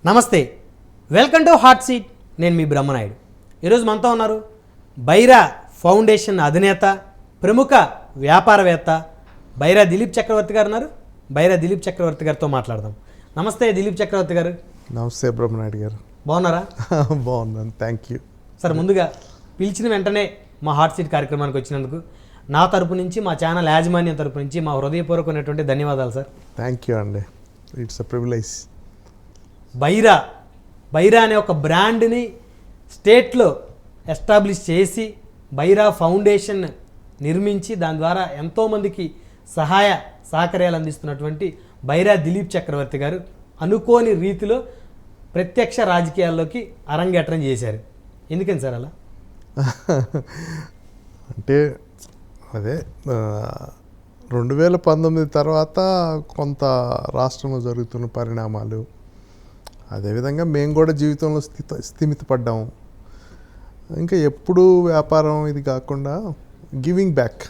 నమస్తే, welcome to hot seat. నేను మీ బ్రహ్మనాయుడు. ఈరోజు మనతో ఉన్నారు బైరా ఫౌండేషన్ అధినేత, ప్రముఖ వ్యాపారవేత్త బైరా దిలీప్ చక్రవర్తి గారు ఉన్నారు. బైరా దిలీప్ చక్రవర్తి గారితో మాట్లాడదాం. నమస్తే దిలీప్ చక్రవర్తి గారు. నమస్తే బ్రహ్మనాయుడు గారు. బాగున్నారా? బాగున్నాను, థ్యాంక్ యూ సార్. ముందుగా పిలిచిన వెంటనే మా హాట్ సీట్ కార్యక్రమానికి వచ్చినందుకు నా తరపు నుంచి, మా ఛానల్ యాజమాన్యం తరపు నుంచి మా హృదయపూర్వకమైనటువంటి ధన్యవాదాలు సార్. థ్యాంక్ యూ అండి, ఇట్స్ అ ప్రివిలేజ్. బైరా అనే ఒక బ్రాండ్ని స్టేట్లో ఎస్టాబ్లిష్ చేసి బైరా ఫౌండేషన్ నిర్మించి దాని ద్వారా ఎంతోమందికి సహాయ సహకార్యాలు అందిస్తున్నటువంటి బైరా దిలీప్ చక్రవర్తి గారు అనుకోని రీతిలో ప్రత్యక్ష రాజకీయాల్లోకి అరంగేట్రం చేశారు. ఎందుకని సార్ అలా? అంటే అదే 2019 తర్వాత కొంత రాష్ట్రంలో జరుగుతున్న పరిణామాలు, అదేవిధంగా మేము కూడా జీవితంలో స్థిమితపడ్డాము. ఇంకా ఎప్పుడూ వ్యాపారం ఇది కాకుండా గివింగ్ బ్యాక్,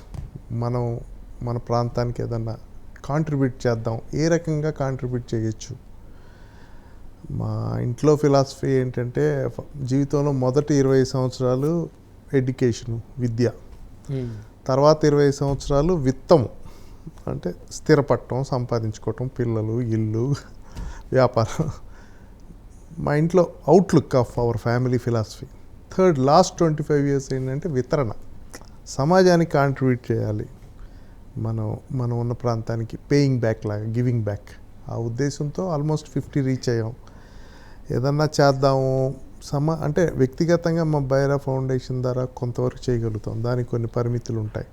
మన ప్రాంతానికి ఏదన్నా కాంట్రిబ్యూట్ చేద్దాం, ఏ రకంగా కాంట్రిబ్యూట్ చేయొచ్చు. మా ఇంట్లో ఫిలాసఫీ ఏంటంటే జీవితంలో మొదటి 20 సంవత్సరాలు ఎడ్యుకేషను, విద్య, తర్వాత 20 సంవత్సరాలు విత్తము, అంటే స్థిరపడటం, సంపాదించుకోవటం, పిల్లలు, ఇల్లు, వ్యాపారం. మా ఇంట్లో outlook of our family philosophy. Last 25 years ఏంటంటే వితరణ, సమాజానికి కాంట్రిబ్యూట్ చేయాలి, మనం ఉన్న ప్రాంతానికి పేయింగ్ బ్యాక్ లాగా, గివింగ్ బ్యాక్. ఆ ఉద్దేశంతో ఆల్మోస్ట్ 50 రీచ్ అయ్యాం. ఏదన్నా చేద్దాము అంటే వ్యక్తిగతంగా మా బైరా ఫౌండేషన్ ద్వారా కొంతవరకు చేయగలుగుతాం, దానికి కొన్ని పరిమితులు ఉంటాయి.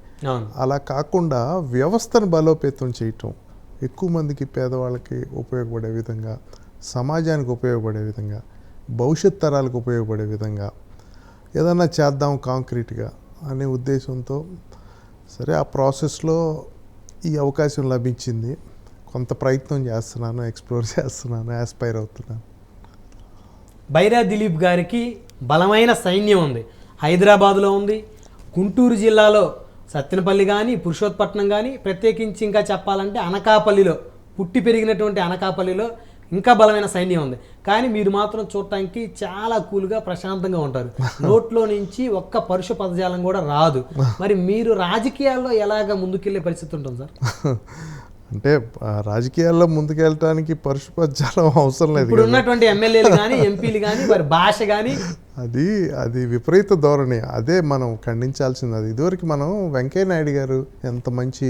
అలా కాకుండా వ్యవస్థను బలోపేతం చేయటం, ఎక్కువ మందికి, పేదవాళ్ళకి ఉపయోగపడే విధంగా, సమాజానికి ఉపయోగపడే విధంగా, భవిష్యత్ తరాలకు ఉపయోగపడే విధంగా ఏదన్నా చేద్దాం కాంక్రీట్గా అనే ఉద్దేశంతో సరే ఆ ప్రాసెస్లో ఈ అవకాశం లభించింది. కొంత ప్రయత్నం చేస్తున్నాను, ఎక్స్ప్లోర్ చేస్తున్నాను, యాస్పైర్ అవుతున్నాను. బైరా దిలీప్ గారికి బలమైన సైన్యం ఉంది. హైదరాబాదులో ఉంది, గుంటూరు జిల్లాలో సత్తెనపల్లి కానీ, పురుషోత్పట్నం కానీ, ప్రత్యేకించి ఇంకా చెప్పాలంటే అనకాపల్లిలో, పుట్టి పెరిగినటువంటి అనకాపల్లిలో ఇంకా బలమైన సైన్యం ఉంది. కానీ మీరు మాత్రం చూడటానికి చాలా కూల్గా, ప్రశాంతంగా ఉంటారు. నోట్లో నుంచి ఒక్క పరుష పదజాలం కూడా రాదు. మరి మీరు రాజకీయాల్లో ఎలాగ ముందుకెళ్ళే పరిస్థితి ఉంటుంది సార్? అంటే రాజకీయాల్లో ముందుకెళ్ళటానికి పరుష పదజాలం అవసరం లేదు. ఇప్పుడు ఉన్నటువంటి ఎమ్మెల్యేలు కానీ, ఎంపీలు కానీ, వారి భాష కానీ అది విపరీత ధోరణి. అదే మనం ఖండించాల్సింది. అది ఇదివరకు మనం వెంకయ్య నాయుడు గారు ఎంత మంచి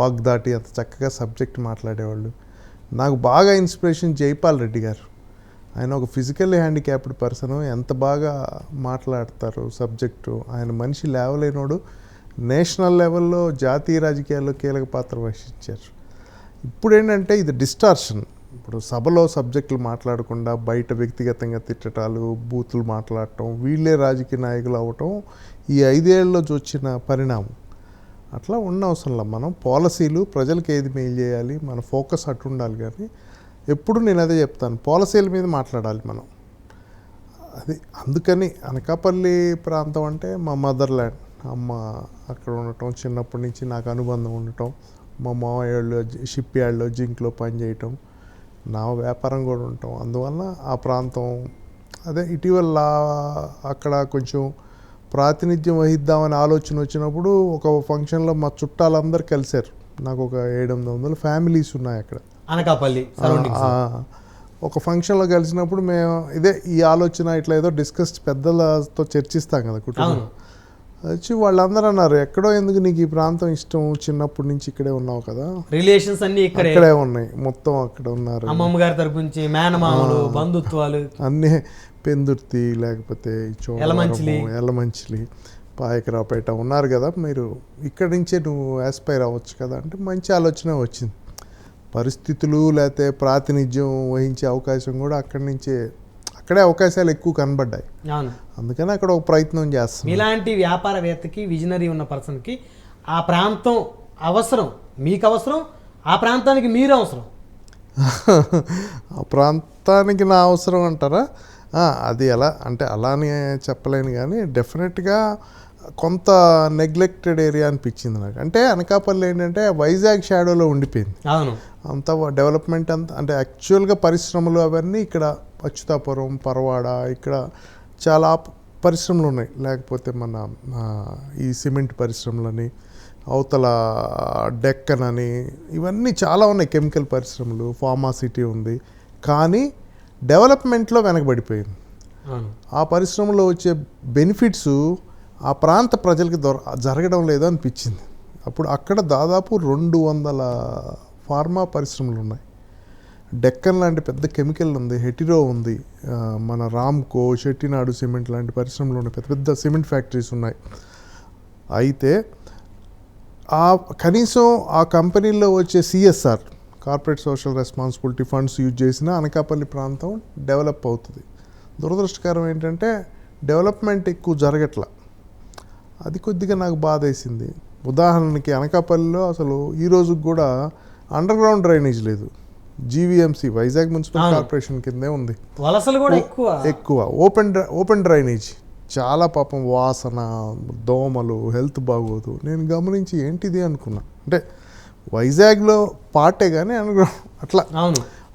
వాగ్దాటి, ఎంత చక్కగా సబ్జెక్ట్ మాట్లాడేవాళ్ళు. నాకు బాగా ఇన్స్పిరేషన్ జైపాల్ రెడ్డి గారు. ఆయన ఒక ఫిజికల్లీ హ్యాండిక్యాప్డ్ పర్సన్, ఎంత బాగా మాట్లాడతారు సబ్జెక్టు. ఆయన మనిషి లేవలేనోడు, నేషనల్ లెవెల్లో జాతీయ రాజకీయాల్లో కీలక పాత్ర వహించారు. ఇప్పుడు ఏంటంటే ఇది డిస్టార్షన్. ఇప్పుడు సభలో సబ్జెక్టులు మాట్లాడకుండా బయట వ్యక్తిగతంగా తిట్టటాలు, బూతులు మాట్లాడటం, వీళ్ళే రాజకీయ నాయకులు అవ్వటం ఈ 5 ఏళ్ళలో వచ్చిన పరిణామం. అట్లా ఉన్న అవసరంలో మనం పాలసీలు, ప్రజలకు ఏది మెయిల్ చేయాలి, మన ఫోకస్ అటు ఉండాలి. కానీ ఎప్పుడు నేను అదే చెప్తాను, పాలసీల మీద మాట్లాడాలి మనం. అది అందుకని అనకాపల్లి ప్రాంతం అంటే మా మదర్ ల్యాండ్. అమ్మ అక్కడ ఉండటం, చిన్నప్పటి నుంచి నాకు అనుబంధం ఉండటం, మా మావయ్యలో షిప్ యార్డ్లో జింక్లో పనిచేయటం, నా వ్యాపారం కూడా ఉండటం, అందువల్ల ఆ ప్రాంతం అదే ఇటీవల అక్కడ కొంచెం ప్రాతినిధ్యం వహిద్దామని ఆలోచన వచ్చినప్పుడు ఒక ఫంక్షన్లో మా చుట్టాలందరూ కలిశారు. నాకు ఒక 700-800 ఫ్యామిలీస్ ఉన్నాయి అక్కడ అనకాపల్లి. ఒక ఫంక్షన్లో కలిసినప్పుడు మేము ఈ ఆలోచన ఇట్లా ఏదో డిస్కస్, పెద్దలతో చర్చిస్తాం కదా కుటుంబం. వచ్చి వాళ్ళందరూ అన్నారు, ఎక్కడో ఎందుకు నీకు ఈ ప్రాంతం ఇష్టం, చిన్నప్పటి నుంచి ఇక్కడే ఉన్నావు కదా, రిలేషన్స్ అన్ని ఇక్కడే ఉన్నాయి, మొత్తం అక్కడ ఉన్నారు, అమ్మమ్మ గారి తరపు నుంచి మేనమామలు, బంధుత్వాలు అన్నీ, పెందుర్తి, లేకపోతే ఎలమంచిలి, పాయకరావుపేట ఉన్నారు కదా, మీరు ఇక్కడి నుంచే నువ్వు యాస్పైర్ అవ్వచ్చు కదా అంటే మంచి ఆలోచన వచ్చింది. పరిస్థితులు లేకపోతే ప్రాతినిధ్యం వహించే అవకాశం కూడా అక్కడే అవకాశాలు ఎక్కువ కనబడ్డాయి. అందుకని అక్కడ ఒక ప్రయత్నం చేస్తాం. ఇలాంటి వ్యాపారవేత్తకి, విజనరీ ఉన్న పర్సన్కి ఆ ప్రాంతం అవసరం, మీకు అవసరం, ఆ ప్రాంతానికి మీరు అవసరం. ఆ ప్రాంతానికి నా అవసరం అంటారా? అది ఎలా అంటే అలానే చెప్పలేను, కానీ డెఫినెట్గా కొంత నెగ్లెక్టెడ్ ఏరియా అనిపించింది నాకు. అంటే అనకాపల్లి ఏంటంటే వైజాగ్ షాడోలో ఉండిపోయింది. అవును, అంత డెవలప్మెంట్ అంతా, అంటే యాక్చువల్గా పరిశ్రమలు అవన్నీ ఇక్కడ అచ్యుతాపురం, పరవాడ ఇక్కడ చాలా పరిశ్రమలు ఉన్నాయి. లేకపోతే మన ఈ సిమెంట్ పరిశ్రమలని, అవతల డెక్కన్ అని, ఇవన్నీ చాలా ఉన్నాయి. కెమికల్ పరిశ్రమలు, ఫార్మాసిటీ ఉంది. కానీ డెవలప్మెంట్లో వెనకబడిపోయింది. ఆ పరిశ్రమలో వచ్చే బెనిఫిట్స్ ఆ ప్రాంత ప్రజలకి జరగడం లేదో అనిపించింది. అప్పుడు అక్కడ దాదాపు 200 ఫార్మా పరిశ్రమలు ఉన్నాయి. డెక్కన్ లాంటి పెద్ద కెమికల్ ఉంది, హెటిరో ఉంది, మన రామ్కో, షెట్టినాడు సిమెంట్ లాంటి పరిశ్రమలు ఉన్నాయి, పెద్ద పెద్ద సిమెంట్ ఫ్యాక్టరీస్ ఉన్నాయి. అయితే కనీసం ఆ కంపెనీల్లో వచ్చే CSR, corporate social responsibility funds use చేసిన అనకాపల్లి ప్రాంతం డెవలప్ అవుతుంది. దురదృష్టకరం ఏంటంటే డెవలప్మెంట్ ఎక్కువ జరగట్ల. అది కొద్దిగా నాకు బాధ వేసింది. ఉదాహరణకి అనకాపల్లిలో అసలు ఈ రోజుకి కూడా అండర్ గ్రౌండ్ డ్రైనేజ్ లేదు. జీవీఎంసీ, వైజాగ్ మున్సిపల్ కార్పొరేషన్ కిందే ఉంది. వలసలు కూడా ఎక్కువ ఓపెన్ డ్రైనేజ్, చాలా పాపం వాసన, దోమలు, హెల్త్ బాగోదు. నేను గమనించి ఏంటిది అనుకున్నా. అంటే వైజాగ్లో పార్టే కానీ అండర్ గ్రౌండ్ అట్లా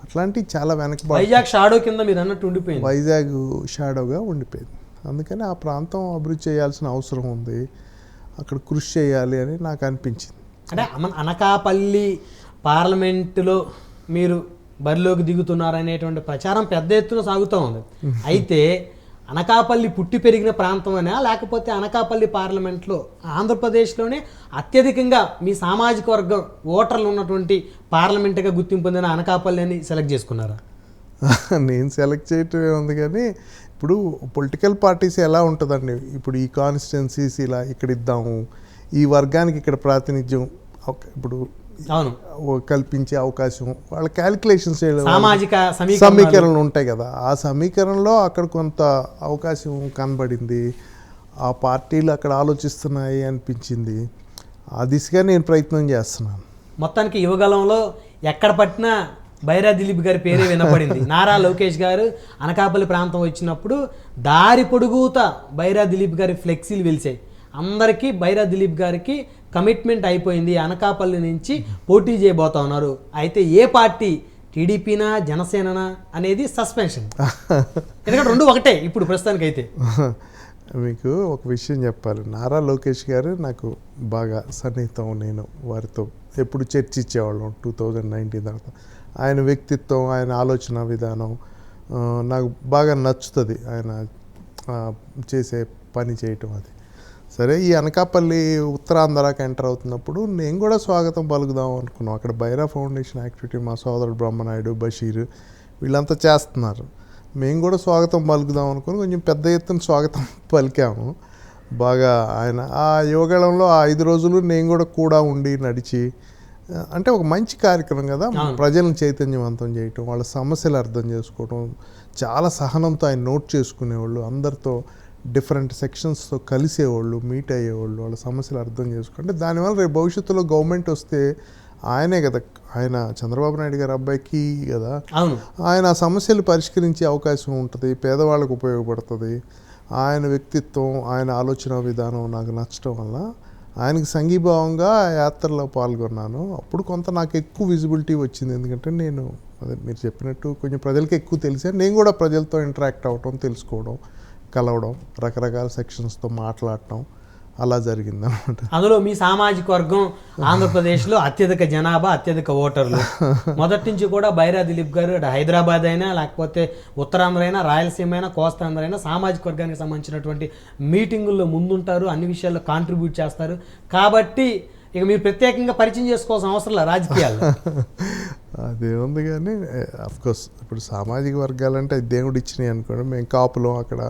అట్లాంటివి చాలా వైజాగ్ షాడో కింద మీరు అన్నట్టు ఉండిపోయింది. వైజాగ్ షాడోగా ఉండిపోయింది. అందుకని ఆ ప్రాంతం అభివృద్ధి చేయాల్సిన అవసరం ఉంది, అక్కడ కృషి చేయాలి అని నాకు అనిపించింది. అంటే అనకాపల్లి పార్లమెంటులో మీరు బరిలోకి దిగుతున్నారనేటువంటి ప్రచారం పెద్ద ఎత్తున సాగుతూ ఉంది. అయితే అనకాపల్లి పుట్టి పెరిగిన ప్రాంతమేనా, లేకపోతే అనకాపల్లి పార్లమెంట్లో ఆంధ్రప్రదేశ్లోనే అత్యధికంగా మీ సామాజిక వర్గం ఓటర్లు ఉన్నటువంటి పార్లమెంటుగా గుర్తింపు పొందిన అనకాపల్లి అని సెలెక్ట్ చేసుకున్నారా? నేను సెలెక్ట్ చేయటమే ఉంది, కానీ ఇప్పుడు పొలిటికల్ పార్టీస్ ఎలా ఉంటుందండి, ఇప్పుడు ఈ కాన్స్టిట్యున్సీస్ ఇలా ఇక్కడ ఇద్దాము, ఈ వర్గానికి ఇక్కడ ప్రాతినిధ్యం ఇప్పుడు కల్పించే అవకాశం, వాళ్ళ క్యాలిక్యులేషన్స్ సామాజిక సమీకరణలు ఉంటాయి కదా. ఆ సమీకరణలో అక్కడ కొంత అవకాశం కనబడింది. ఆ పార్టీలు అక్కడ ఆలోచిస్తున్నాయి అనిపించింది. ఆ దిశగా నేను ప్రయత్నం చేస్తున్నాను. మొత్తానికి యువగలంలో ఎక్కడ పట్టినా బైరా దిలీప్ గారి పేరే వినపడింది. నారా లోకేష్ గారు అనకాపల్లి ప్రాంతం వచ్చినప్పుడు దారి పొడుగుతా బైరా దిలీప్ గారి ఫ్లెక్సీలు వెలిసాయి. అందరికీ బైరా దిలీప్ గారికి కమిట్మెంట్ అయిపోయింది, అనకాపల్లి నుంచి పోటీ చేయబోతా ఉన్నారు. అయితే ఏ పార్టీ, టీడీపీనా జనసేననా అనేది సస్పెన్షన్, ఎందుకంటే రెండు ఒకటే ఇప్పుడు ప్రస్తుతానికైతే. మీకు ఒక విషయం చెప్పాలి, నారా లోకేష్ గారు నాకు బాగా సన్నిహితం. నేను వారితో ఎప్పుడు చర్చించేవాళ్ళం 2019 తర్వాత. ఆయన వ్యక్తిత్వం, ఆయన ఆలోచన విధానం నాకు బాగా నచ్చుతుంది. ఆయన చేసే పని చేయటం అది సరే. ఈ అనకాపల్లి ఉత్తరాంధ్రకి ఎంటర్ అవుతున్నప్పుడు నేను కూడా స్వాగతం పలుకుదాం అనుకున్నాం. అక్కడ బైరా ఫౌండేషన్ యాక్టివిటీ మా సోదరుడు బ్రహ్మనాయుడు, బషీర్ వీళ్ళంతా చేస్తున్నారు. మేము కూడా స్వాగతం పలుకుదాం అనుకుని కొంచెం పెద్ద ఎత్తున స్వాగతం పలికాము. బాగా ఆయన ఆ యువగళంలో ఆ 5 రోజులు నేను కూడా ఉండి నడిచి, అంటే ఒక మంచి కార్యక్రమం కదా, ప్రజలను చైతన్యవంతం చేయటం, వాళ్ళ సమస్యలు అర్థం చేసుకోవటం, చాలా సహనంతో ఆయన నోట్ చేసుకునేవాళ్ళు, అందరితో డిఫరెంట్ సెక్షన్స్తో కలిసేవాళ్ళు, మీట్ అయ్యేవాళ్ళు, వాళ్ళ సమస్యలు అర్థం చేసుకుంటే దానివల్ల రేపు భవిష్యత్తులో గవర్నమెంట్ వస్తే ఆయనే కదా, ఆయన చంద్రబాబు నాయుడు గారి అబ్బాయికి కదా, ఆయన ఆ సమస్యలు పరిష్కరించే అవకాశం ఉంటుంది, పేదవాళ్ళకు ఉపయోగపడుతుంది. ఆయన వ్యక్తిత్వం, ఆయన ఆలోచన విధానం నాకు నచ్చడం వల్ల ఆయనకి సంఘీభావంగా యాత్రలో పాల్గొన్నాను. అప్పుడు కొంత నాకు ఎక్కువ విజిబిలిటీ వచ్చింది. ఎందుకంటే నేను అదే మీరు చెప్పినట్టు కొంచెం ప్రజలకి ఎక్కువ తెలిసా, నేను కూడా ప్రజలతో ఇంటరాక్ట్ అవ్వటం, తెలుసుకోవడం, కలవడం, రకరకాల సెక్షన్స్తో మాట్లాడటం అలా జరిగింది అనమాట. అందులో మీ సామాజిక వర్గం ఆంధ్రప్రదేశ్లో అత్యధిక జనాభా, అత్యధిక ఓటర్లు. మొదటి నుంచి కూడా బైరా దిలీప్ గారు హైదరాబాద్ అయినా, లేకపోతే ఉత్తరాంధ్ర అయినా, రాయలసీమ అయినా, కోస్తాంధ్ర అయినా సామాజిక వర్గానికి సంబంధించినటువంటి మీటింగుల్లో ముందుంటారు, అన్ని విషయాల్లో కాంట్రిబ్యూట్ చేస్తారు. కాబట్టి ఇక మీరు ప్రత్యేకంగా పరిచయం చేసుకోవాల్సిన అవసరం లేదు రాజకీయాల్లో. అదేముంది, కానీ అఫ్కోర్స్ ఇప్పుడు సామాజిక వర్గాలంటే దేవుడు ఇచ్చినాయి అనుకోండి. మేము కాపులం అక్కడ,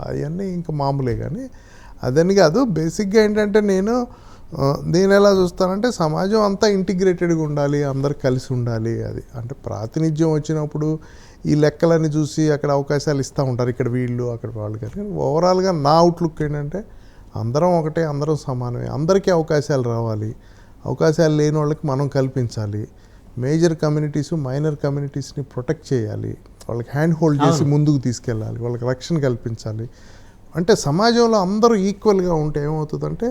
అవన్నీ ఇంకా మామూలే. కానీ అదని కాదు, బేసిక్గా ఏంటంటే నేను ఎలా చూస్తానంటే సమాజం అంతా ఇంటిగ్రేటెడ్గా ఉండాలి, అందరు కలిసి ఉండాలి. అది అంటే ప్రాతినిధ్యం వచ్చినప్పుడు ఈ లెక్కలన్నీ చూసి అక్కడ అవకాశాలు ఇస్తూ ఉంటారు, ఇక్కడ వీళ్ళు అక్కడ వాళ్ళు. కానీ ఓవరాల్గా నా అవుట్లుక్ ఏంటంటే అందరం ఒకటే, అందరం సమానమే, అందరికీ అవకాశాలు రావాలి, అవకాశాలు లేని వాళ్ళకి మనం కల్పించాలి. మేజర్ కమ్యూనిటీస్, మైనర్ కమ్యూనిటీస్ని ప్రొటెక్ట్ చేయాలి, వాళ్ళకి హ్యాండ్ హోల్డ్ చేసి ముందుకు తీసుకెళ్ళాలి, వాళ్ళకి రక్షణ కల్పించాలి. అంటే సమాజంలో అందరూ ఈక్వల్గా ఉంటే ఏమవుతుందంటే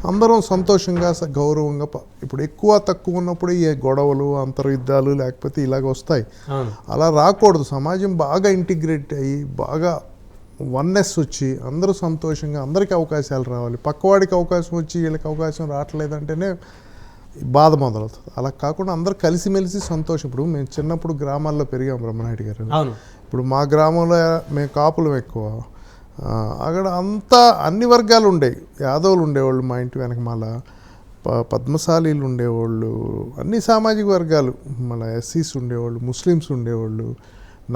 అందరం సంతోషంగా గౌరవంగా ఇప్పుడు ఎక్కువ తక్కువ ఉన్నప్పుడు ఈ గొడవలు అంతర్యుద్ధాలు లేకపోతే ఇలాగ వస్తాయి. అలా రాకూడదు. సమాజం బాగా ఇంటిగ్రేట్ అయ్యి బాగా వన్నెస్ వచ్చి అందరూ సంతోషంగా అందరికీ అవకాశాలు రావాలి. పక్కవాడికి అవకాశం వచ్చి వీళ్ళకి అవకాశం రావట్లేదంటేనే బాధ మొదలవుతుంది. అలా కాకుండా అందరూ కలిసిమెలిసి సంతోషం. ఇప్పుడు మేము చిన్నప్పుడు గ్రామాల్లో పెరిగాం బ్రహ్మనాయుడు గారు. ఇప్పుడు మా గ్రామంలో మేము కాపులం ఎక్కువ. అక్కడ అంతా అన్ని వర్గాలు ఉండేవి. యాదవులు ఉండేవాళ్ళు మా ఇంటి వెనకమాల, పద్మశాలీలు ఉండేవాళ్ళు, అన్ని సామాజిక వర్గాలు, మళ్ళీ ఎస్సీస్ ఉండేవాళ్ళు, ముస్లిమ్స్ ఉండేవాళ్ళు,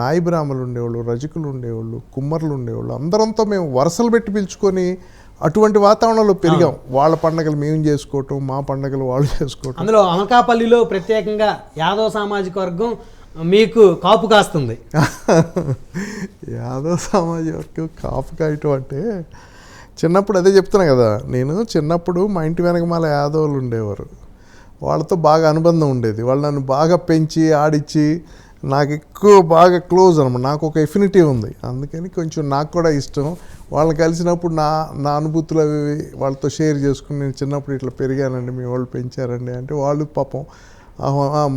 నాయి బ్రాహ్మణులు ఉండేవాళ్ళు, రజకులు ఉండేవాళ్ళు, కుమ్మరులు ఉండేవాళ్ళు. అందరంతో మేము వరుసలు పెట్టి పిలుచుకొని అటువంటి వాతావరణంలో పెరిగాం. వాళ్ళ పండగలు మేము చేసుకోవటం, మా పండగలు వాళ్ళు చేసుకోవటం. అందులో అనకాపల్లిలో ప్రత్యేకంగా యాదవ సామాజిక వర్గం మీకు కాపు కాస్తుంది. యాదవ సామాజిక వర్గం కాపు కాయటం అంటే చిన్నప్పుడు అదే చెప్తున్నా కదా, నేను చిన్నప్పుడు మా ఇంటి వెనకమాల యాదవులు ఉండేవారు. వాళ్ళతో బాగా అనుబంధం ఉండేది. వాళ్ళు నన్ను బాగా పెంచి ఆడిచ్చి నాకు ఎక్కువ బాగా క్లోజ్ అనమాట. నాకు ఒక ఎఫినిటీ ఉంది. అందుకని కొంచెం నాకు కూడా ఇష్టం. వాళ్ళని కలిసినప్పుడు నా అనుభూతులు అవి వాళ్ళతో షేర్ చేసుకుని, నేను చిన్నప్పుడు ఇట్లా పెరిగానండి, మీ వాళ్ళు పెంచారండి అంటే వాళ్ళు పాపం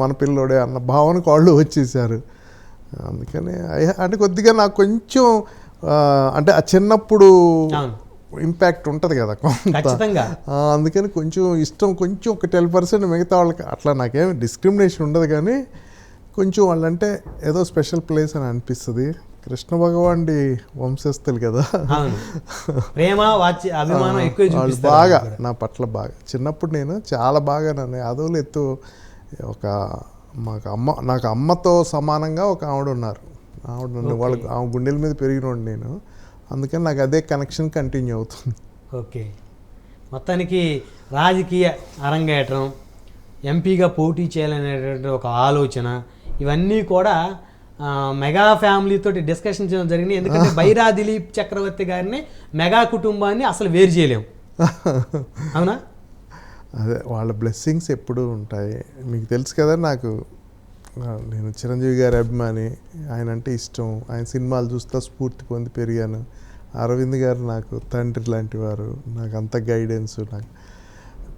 మన పిల్లోడే అన్న భావనకు వాళ్ళు వచ్చేసారు. అందుకని అంటే కొద్దిగా నాకు కొంచెం అంటే ఆ చిన్నప్పుడు ఇంపాక్ట్ ఉంటుంది కదా కొంత. అందుకని కొంచెం ఇష్టం, కొంచెం ఒక 10%. మిగతా వాళ్ళకి అట్లా నాకేం డిస్క్రిమినేషన్ ఉండదు, కానీ కొంచెం వాళ్ళంటే ఏదో స్పెషల్ ప్లేస్ అని అనిపిస్తుంది. కృష్ణ భగవానుడి వంశస్థులు కదా, ప్రేమ అభిమానం ఎక్కువ వాళ్ళు బాగా నా పట్ల బాగా. చిన్నప్పుడు నేను చాలా బాగా నన్ను యాదవులు ఒక నాకు అమ్మతో సమానంగా ఒక ఆవిడ ఉన్నారు. ఆవిడ నన్ను ఆమె గుండెల మీద పెరిగినోడు నేను. అందుకని నాకు అదే కనెక్షన్ కంటిన్యూ అవుతుంది. ఓకే, మొత్తానికి రాజకీయ అరంగేట్రం, ఎంపీగా పోటీ చేయాలనేటువంటి ఒక ఆలోచన, ఇవన్నీ కూడా మెగా ఫ్యామిలీతో డిస్కషన్ చేయడం జరిగింది. ఎందుకంటే బైరా దిలీప్ చక్రవర్తి గారిని, మెగా కుటుంబాన్ని అసలు వేరు చేయలేము, అవునా? అదే, వాళ్ళ బ్లెస్సింగ్స్ ఎప్పుడూ ఉంటాయి. మీకు తెలుసు కదా, నేను చిరంజీవి గారి అభిమాని. ఆయన అంటే ఇష్టం. ఆయన సినిమాలు చూస్తా స్ఫూర్తి పొంది పెరిగాను. అరవింద్ గారు నాకు తండ్రి లాంటి వారు. నాకు అంత గైడెన్స్. నాకు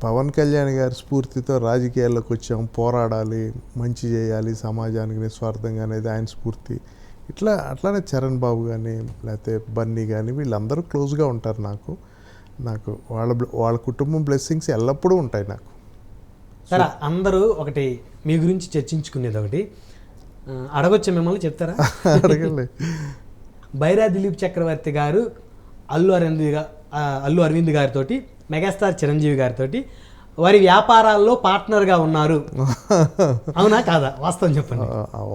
పవన్ కళ్యాణ్ గారి స్ఫూర్తితో రాజకీయాల్లోకి వచ్చాం. పోరాడాలి, మంచి చేయాలి సమాజానికి నిస్వార్థంగా అనేది ఆయన స్ఫూర్తి. అట్లానే చరణ్ బాబు కానీ లేకపోతే బన్నీ కానీ వీళ్ళందరూ క్లోజ్గా ఉంటారు నాకు. వాళ్ళ కుటుంబం బ్లెస్సింగ్స్ ఎల్లప్పుడూ ఉంటాయి నాకు. సరే, అందరూ ఒకటి మీ గురించి చర్చించుకునేది ఒకటి అడగొచ్చా మిమ్మల్ని, చెప్తారా? అడగలే. బైరా దిలీప్ చక్రవర్తి గారు అల్లు అరవింద్ గారితో, మెగాస్టార్ చిరంజీవి గారితో వారి వ్యాపారాల్లో పార్ట్నర్గా ఉన్నారు, అవునా కాదా? వాస్తవం చెప్పండి.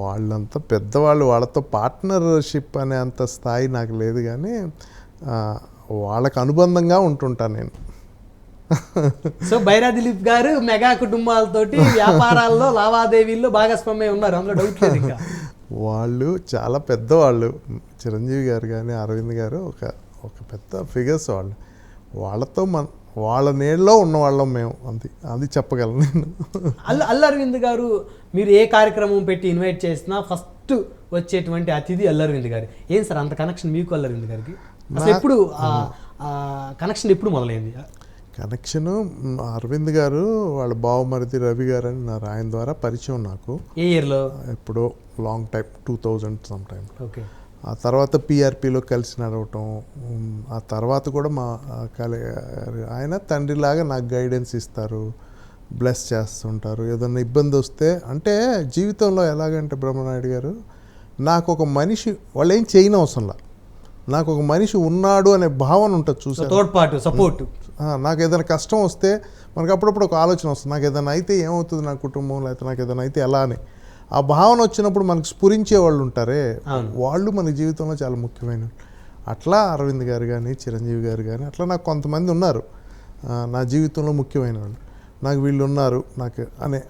వాళ్ళంతా పెద్దవాళ్ళు, వాళ్ళతో పార్ట్నర్షిప్ అనే అంత స్థాయి నాకు లేదు, కానీ వాళ్ళకు అనుబంధంగా ఉంటుంటాను నేను. సో బైరా దిలీప్ గారు మెగా కుటుంబాలతోటి వ్యాపారాల్లో లావాదేవీల్లో భాగస్వామ్యం ఉన్నారు, అందులో డౌట్ లేదు. ఇంకా వాళ్ళు చాలా పెద్దవాళ్ళు. చిరంజీవి గారు కానీ అరవింద్ గారు ఒక పెద్ద ఫిగర్స్. వాళ్ళతో వాళ్ళ నీళ్ళలో ఉన్నవాళ్ళం మేము. అది చెప్పగలను నేను. అల్లు అరవింద్ గారు, మీరు ఏ కార్యక్రమం పెట్టి ఇన్వైట్ చేసినా ఫస్ట్ వచ్చేటువంటి అతిథి అల్లు అరవింద్ గారు. ఏం సార్ అంత కనెక్షన్ మీకు అల్లు అరవింద్ గారికి? అసలు ఎప్పుడు కనెక్షన్ ఎప్పుడు మొదలైంది? కనెక్షను అరవింద్ గారు వాళ్ళ బావమరిది రవి గారు అని ఆయన ద్వారా పరిచయం నాకు. ఏ ఇయర్లో? ఎప్పుడో long time, 2000 some time. Okay. ఆ తర్వాత పిఆర్పిలో కలిసి నడవటం. ఆ తర్వాత కూడా ఆయన తండ్రిలాగా నాకు గైడెన్స్ ఇస్తారు, బ్లెస్ చేస్తుంటారు. ఏదన్నా ఇబ్బంది వస్తే, అంటే జీవితంలో ఎలాగంటే బ్రహ్మనాయుడు గారు, నాకు ఒక మనిషి వాళ్ళు ఏం చేయని అవసరంలా, నాకు ఒక మనిషి ఉన్నాడు అనే భావన ఉంటుంది, చూసారు, తోడ్పాటు, సపోర్ట్. నాకు ఏదైనా కష్టం వస్తే మనకు అప్పుడప్పుడు ఒక ఆలోచన వస్తుంది, నాకు ఏదైనా అయితే ఏమవుతుంది నా కుటుంబం, లేకపోతే నాకు ఏదైనా అయితే ఎలా అని. ఆ భావన వచ్చినప్పుడు మనకు స్ఫురించే వాళ్ళు ఉంటారే, వాళ్ళు మన జీవితంలో చాలా ముఖ్యమైన. అట్లా అరవింద్ గారు కానీ చిరంజీవి గారు కానీ అట్లా నాకు కొంతమంది ఉన్నారు నా జీవితంలో ముఖ్యమైన వాళ్ళు. నాకు వీళ్ళు ఉన్నారు నాకు అనే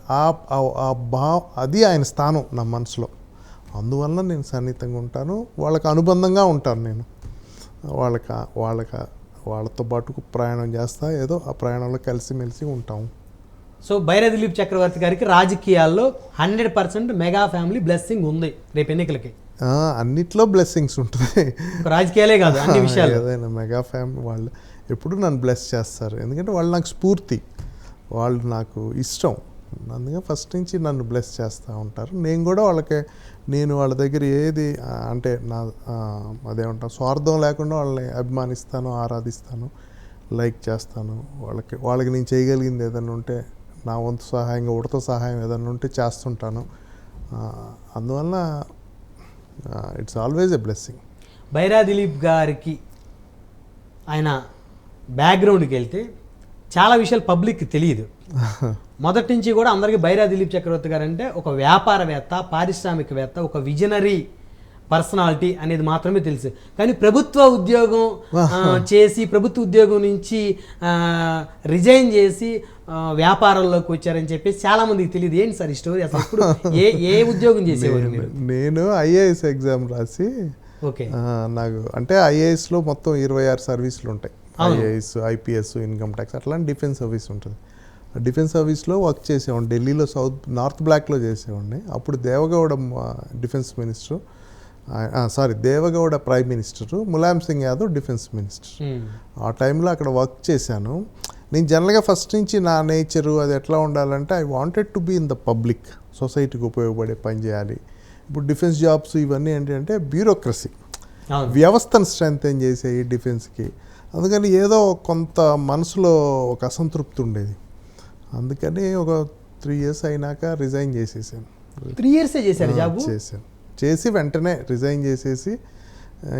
అది ఆయన స్థానం నా మనసులో. అందువల్ల నేను సన్నిహితంగా ఉంటాను, వాళ్ళకి అనుబంధంగా ఉంటాను. నేను వాళ్ళతో పాటు ప్రయాణం చేస్తా, ఏదో ఆ ప్రయాణంలో కలిసిమెలిసి ఉంటాము. సో బైరా దిలీప్ చక్రవర్తి గారికి రాజకీయాల్లో 100% మెగా ఫ్యామిలీ బ్లెస్సింగ్ ఉంది రేపు ఎన్నికలకి. అన్నిట్లో బ్లెస్సింగ్స్ ఉంటుంది, రాజకీయాలే కాదు అన్ని విషయాలు. ఏదైనా మెగా ఫ్యామిలీ వాళ్ళు ఎప్పుడు నన్ను బ్లెస్ చేస్తారు. ఎందుకంటే వాళ్ళు నాకు స్ఫూర్తి, వాళ్ళు నాకు ఇష్టం. అందుకే ఫస్ట్ నుంచి నన్ను బ్లెస్ చేస్తూ ఉంటారు. నేను కూడా నేను వాళ్ళ దగ్గర ఏది అంటే అదేమంటాను, స్వార్థం లేకుండా వాళ్ళని అభిమానిస్తాను, ఆరాధిస్తాను, లైక్ చేస్తాను. వాళ్ళకి నేను చేయగలిగింది ఏదైనా ఉంటే, నా వంతు సహాయంగా ఉడత సహాయం ఏదైనా ఉంటే చేస్తుంటాను. అందువల్ల it's always a blessing. Baira Dilip గారికి ఆయన బ్యాక్గ్రౌండ్కి వెళ్తే చాలా విషయాలు పబ్లిక్కి తెలియదు. మొదటి నుంచి కూడా అందరికీ బైరా దిలీప్ చక్రవర్తి గారు అంటే ఒక వ్యాపారవేత్త, పారిశ్రామికవేత్త, ఒక విజనరీ పర్సనాలిటీ అనేది మాత్రమే తెలుసు. కానీ ప్రభుత్వ ఉద్యోగం చేసి, ప్రభుత్వ ఉద్యోగం నుంచి రిజైన్ చేసి వ్యాపారంలోకి వచ్చారని చెప్పేసి చాలా మందికి తెలియదు. ఏంటి సార్ ఈ స్టోరీ? అసలు ఇప్పుడు ఏ ఉద్యోగం చేసేవారు మీరు? నేను ఐఏఎస్ ఎగ్జామ్ రాసి, ఓకే, నాకు అంటే ఐఏఎస్లో మొత్తం 26 సర్వీసులు ఉంటాయి. ఐఏఎస్, ఐపీఎస్, ఇన్కమ్ ట్యాక్స్, అట్లాంటి డిఫెన్స్ సర్వీస్ ఉంటుంది. డిఫెన్స్ సర్వీస్లో వర్క్ చేసేవాడిని. ఢిల్లీలో నార్త్ బ్లాక్లో చేసేవాడిని. అప్పుడు Deve Gowda defence minister, Deve Gowda prime minister, Mulayam Singh Yadav defence minister. ఆ టైంలో అక్కడ వర్క్ చేశాను. నేను జనరల్గా ఫస్ట్ నుంచి నా నేచరు అది ఎట్లా ఉండాలంటే, I wanted to be in the public, సొసైటీకి ఉపయోగపడే పని చేయాలి. ఇప్పుడు డిఫెన్స్ జాబ్స్ ఇవన్నీ ఏంటంటే బ్యూరోక్రసీ, వ్యవస్థను స్ట్రెంథెన్ చేసేవి డిఫెన్స్కి. అందుకని ఏదో కొంత మనసులో ఒక అసంతృప్తి ఉండేది. అందుకని ఒక 3 years అయినాక రిజైన్ చేసేసాను. 3 years చేశారు జాబ్? చేసి వెంటనే రిజైన్ చేసేసి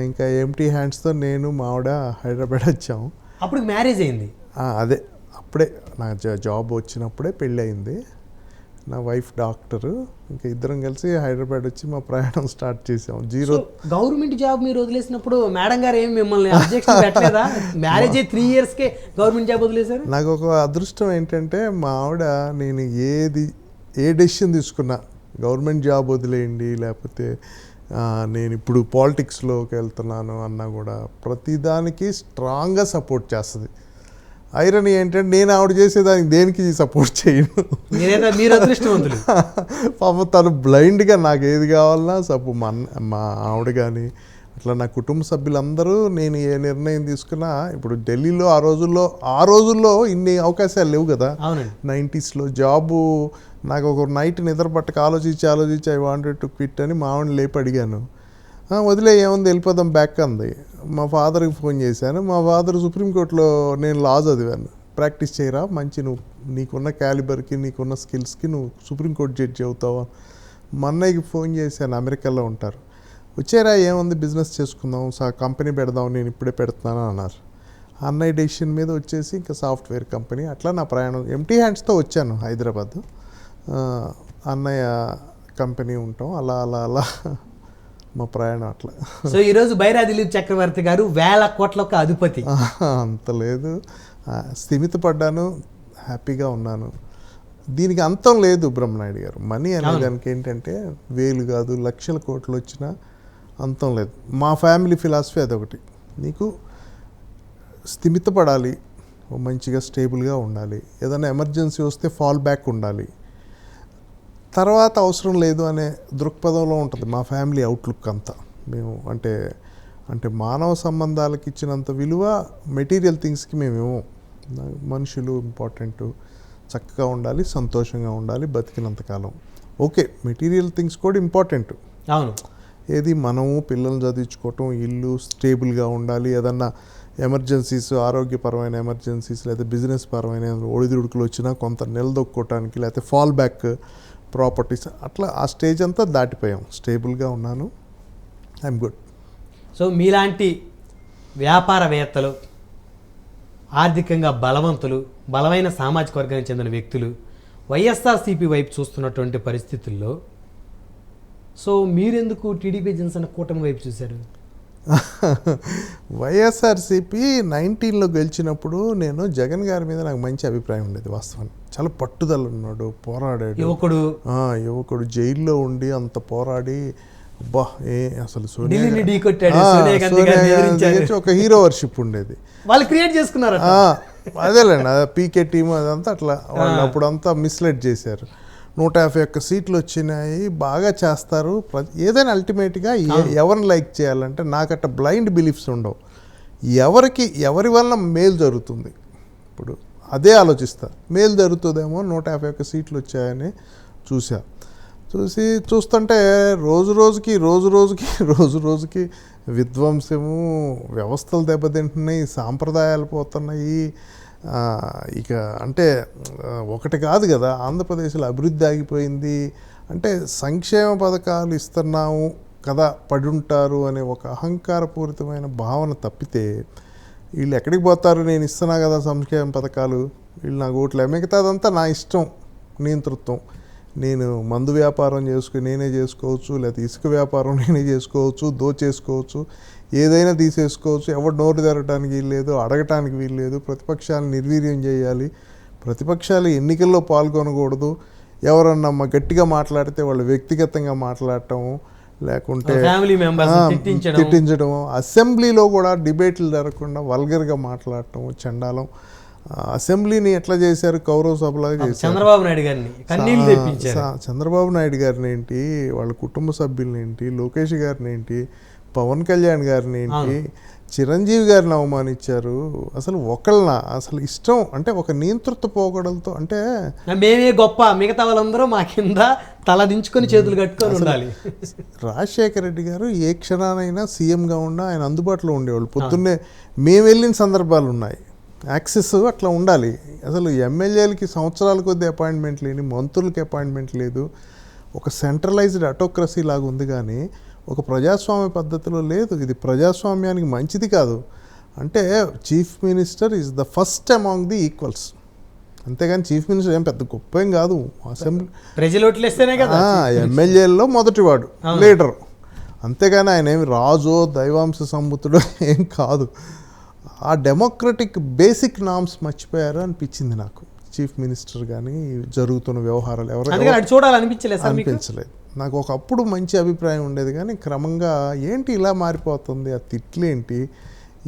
ఇంకా ఎంటీ హ్యాండ్స్తో నేను మావిడ హైదరాబాద్ వచ్చాము. అప్పుడు మ్యారేజ్ అయింది? అదే అప్పుడే నా జాబ్ వచ్చినప్పుడే పెళ్ళి అయింది. నా వైఫ్ డాక్టరు. ఇంకా ఇద్దరం కలిసి హైదరాబాద్ వచ్చి మా ప్రయాణం స్టార్ట్ చేసాం. గవర్నమెంట్ జాబ్ మీరు వదిలేసినప్పుడు మేడం గారు ఏమి మిమ్మల్ని అబ్జెక్షన్ పెట్టలేదా? మ్యారేజ్ 3 yearsకే గవర్నమెంట్ జాబ్ వదిలేశారు? నాకు ఒక అదృష్టం ఏంటంటే, మా ఆవిడ నేను ఏ డెసిషన్ తీసుకున్నా, గవర్నమెంట్ జాబ్ వదిలేయండి లేకపోతే నేను ఇప్పుడు పాలిటిక్స్లోకి వెళ్తున్నాను అన్నా కూడా ప్రతిదానికి స్ట్రాంగ్గా సపోర్ట్ చేస్తుంది. ఐరనీ ఏంటంటే, నేను ఆవిడ చేసేదానికి దేనికి సపోర్ట్ చేయను. మీరు అదృష్టవంతులు. పాపం తను బ్లైండ్గా నాకు ఏది కావాలన్నా మా ఆవిడ కానీ అట్లా నా కుటుంబ సభ్యులందరూ నేను ఏ నిర్ణయం తీసుకున్నా. ఇప్పుడు ఢిల్లీలో ఆ రోజుల్లో ఇన్ని అవకాశాలు లేవు కదా. 90sలో జాబు నాకు ఒక నైట్ నిద్ర పట్టక ఆలోచించి ఐ వాంటెడ్ టు క్విట్ అని మా ఆవిడని లేపి అడిగాను. వదిలే, ఏముంది, వెళ్ళిపోదాం బ్యాక్ అంది. మా ఫాదర్కి ఫోన్ చేశాను. మా ఫాదర్ సుప్రీంకోర్టులో నేను లా చదివాను, ప్రాక్టీస్ చేయరా, నీకున్న క్యాలిబర్కి నీకున్న స్కిల్స్కి నువ్వు సుప్రీంకోర్టు జడ్జి అవుతావా. మా అన్నయ్యకి ఫోన్ చేశాను, అమెరికాలో ఉంటారు. వచ్చారా, ఏముంది, బిజినెస్ చేసుకుందాం, కంపెనీ పెడదాం, నేను ఇప్పుడే పెడుతున్నాను అన్నారు. అన్నయ్య డెసిషన్ మీద వచ్చేసి ఇంకా సాఫ్ట్వేర్ కంపెనీ. అట్లా నా ప్రయాణం ఎంటీ హ్యాండ్స్తో వచ్చాను హైదరాబాద్. అన్నయ్య కంపెనీ ఉంటాం, అలా మా ప్రయాణం అట్లా. సో ఈరోజు బైరా దిలీప్ చక్రవర్తి గారు 1000 కోట్లకు అధిపతి. అంత లేదు, స్థిమితపడ్డాను, హ్యాపీగా ఉన్నాను. దీనికి అంతం లేదు బ్రహ్మనాయుడు గారు. మనీ అనే దానికి ఏంటంటే 1000 కాదు, లక్షల కోట్లు వచ్చినా అంతం లేదు. మా ఫ్యామిలీ ఫిలాసఫీ అదొకటి, నీకు స్థిమితపడాలి, మంచిగా స్టేబుల్గా ఉండాలి, ఏదైనా ఎమర్జెన్సీ వస్తే ఫాల్ బ్యాక్ ఉండాలి, తర్వాత అవసరం లేదు అనే దృక్పథంలో ఉంటుంది మా ఫ్యామిలీ అవుట్లుక్ అంతా. మేము అంటే మానవ సంబంధాలకు ఇచ్చినంత విలువ మెటీరియల్ థింగ్స్కి మేమేమో. మనుషులు ఇంపార్టెంట్, చక్కగా ఉండాలి, సంతోషంగా ఉండాలి బతికినంతకాలం. ఓకే, మెటీరియల్ థింగ్స్ కూడా ఇంపార్టెంట్. అవును, ఏది మనము పిల్లల్ని చదివించుకోవటం, ఇల్లు స్టేబుల్గా ఉండాలి, ఏదన్నా ఎమర్జెన్సీస్, ఆరోగ్యపరమైన ఎమర్జెన్సీస్ లేదా బిజినెస్ పరమైన ఒడిదుడుకులు వచ్చినా కొంత నిలదొక్కోవటానికి, లేకపోతే ఫాల్ బ్యాక్ ప్రాపర్టీస్, అట్లా ఆ స్టేజ్ అంతా దాటిపోయాం. స్టేబుల్గా ఉన్నాను, ఐఎమ్ గుడ్. సో మీలాంటి వ్యాపారవేత్తలు, ఆర్థికంగా బలవంతులు, బలమైన సామాజిక వర్గానికి చెందిన వ్యక్తులు వైఎస్ఆర్సీపీ వైపు చూస్తున్నటువంటి పరిస్థితుల్లో సో మీరెందుకు టీడీపీ జనసేన కూటమి వైపు చూశారు? వైఎస్ఆర్సీపీ 19లో గెలిచినప్పుడు నేను జగన్ గారి మీద నాకు మంచి అభిప్రాయం ఉండేది. వాస్తవానికి చాలా పట్టుదల ఉన్నాడు, పోరాడాడు, యువకుడు జైల్లో ఉండి అంత పోరాడి అబ్బా అసలు ఒక హీరో వర్షిప్ ఉండేది. వాళ్ళు క్రియేట్ చేసుకున్నారు అదేలేండి, పీకే టీమ్ అదంతా అట్లా వాళ్ళు అప్పుడంతా మిస్లెడ్ చేశారు. 151 సీట్లు వచ్చినాయి, బాగా చేస్తారు. ఏదైనా అల్టిమేట్గా ఎవరిని లైక్ చేయాలంటే నాకట్ట బ్లైండ్ బిలీఫ్స్ ఉండవు. ఎవరి వలన మేలు జరుగుతుంది, ఇప్పుడు అదే ఆలోచిస్తా. మేలు జరుగుతుందేమో 151 సీట్లు వచ్చాయని చూస్తుంటే రోజు రోజుకి విధ్వంసము, వ్యవస్థలు దెబ్బతింటున్నాయి, సాంప్రదాయాలు పోతున్నాయి. ఇక అంటే ఒకటి కాదు కదా, ఆంధ్రప్రదేశ్లో అభివృద్ధి ఆగిపోయింది. అంటే సంక్షేమ పథకాలు ఇస్తున్నాము కదా, పడుంటారు అనే ఒక అహంకారపూరితమైన భావన తప్పితే వీళ్ళు ఎక్కడికి పోతారు? నేను ఇస్తున్నా కదా సంక్షేమ పథకాలు, వీళ్ళు నాకు ఓట్లు, మిగతాదంతా నా ఇష్టం, నియంతృత్వం. నేను మందు వ్యాపారం నేనే చేసుకోవచ్చు, లేకపోతే ఇసుక వ్యాపారం నేనే చేసుకోవచ్చు, దోచేసుకోవచ్చు, ఏదైనా తీసేసుకోవచ్చు. ఎవరు నోరు తెరవడానికి వీల్లేదు, అడగటానికి వీల్లేదు. ప్రతిపక్షాలను నిర్వీర్యం చేయాలి, ప్రతిపక్షాలు ఎన్నికల్లో పాల్గొనకూడదు. ఎవరన్నా గట్టిగా మాట్లాడితే వాళ్ళు వ్యక్తిగతంగా మాట్లాడటం, లేకుంటే ఫ్యామిలీ మెంబర్స్ తిట్టించడం, అసెంబ్లీలో కూడా డిబేట్లు జరగకుండా వల్గర్గా మాట్లాడటం చండాలం. అసెంబ్లీని ఎట్లా చేశారు? కౌరవ సభలాగా చేశారు. చంద్రబాబు నాయుడు గారిని కన్నీళ్లు తెప్పించారు. చంద్రబాబు నాయుడు గారిని ఏంటి, వాళ్ళ కుటుంబ సభ్యులని ఏంటి, లోకేష్ గారిని ఏంటి, పవన్ కళ్యాణ్ గారిని ఏంటి, చిరంజీవి గారిని అవమానించారు. అసలు అసలు ఇష్టం అంటే ఒక నియంతృత్వ పోకడలతో, అంటే మేమే గొప్ప, మిగతా వాళ్ళందరూ మా కింద తల దించుకొని చేతులు కట్టుకొని ఉండాలి. రాజశేఖర రెడ్డి గారు ఏ క్షణానైనా సీఎంగా ఉన్నా ఆయన అందుబాటులో ఉండేవాళ్ళు. పొద్దున్నే మేము వెళ్ళిన సందర్భాలు ఉన్నాయి. యాక్సెస్ అట్లా ఉండాలి. అసలు ఎమ్మెల్యేలకి సంవత్సరాల కొద్ది అపాయింట్మెంట్ లేని, మంత్రులకి అపాయింట్మెంట్ లేదు. ఒక సెంట్రలైజ్డ్ అటోక్రసీ లాగా ఉంది, కానీ ఒక ప్రజాస్వామ్య పద్ధతిలో లేదు. ఇది ప్రజాస్వామ్యానికి మంచిది కాదు. అంటే chief minister is the first among the equals. అంతేగాని చీఫ్ మినిస్టర్ ఏం పెద్ద గొప్ప ఏం కాదు. అసెంబ్లీ ప్రజలు ఓట్లేస్తేనే కదా ఎమ్మెల్యేల్లో మొదటివాడు, లీడరు. అంతేగాని ఆయన ఏమి రాజో దైవాంశ సంబుతుడో ఏం కాదు. ఆ డెమోక్రటిక్ బేసిక్ నామ్స్ మర్చిపోయారు అనిపించింది నాకు. చీఫ్ మినిస్టర్ కానీ జరుగుతున్న వ్యవహారాలు అనిపించలేదు నాకు. ఒకప్పుడు మంచి అభిప్రాయం ఉండేది, కానీ క్రమంగా ఏంటి ఇలా మారిపోతుంది? ఆ తిట్లేంటి,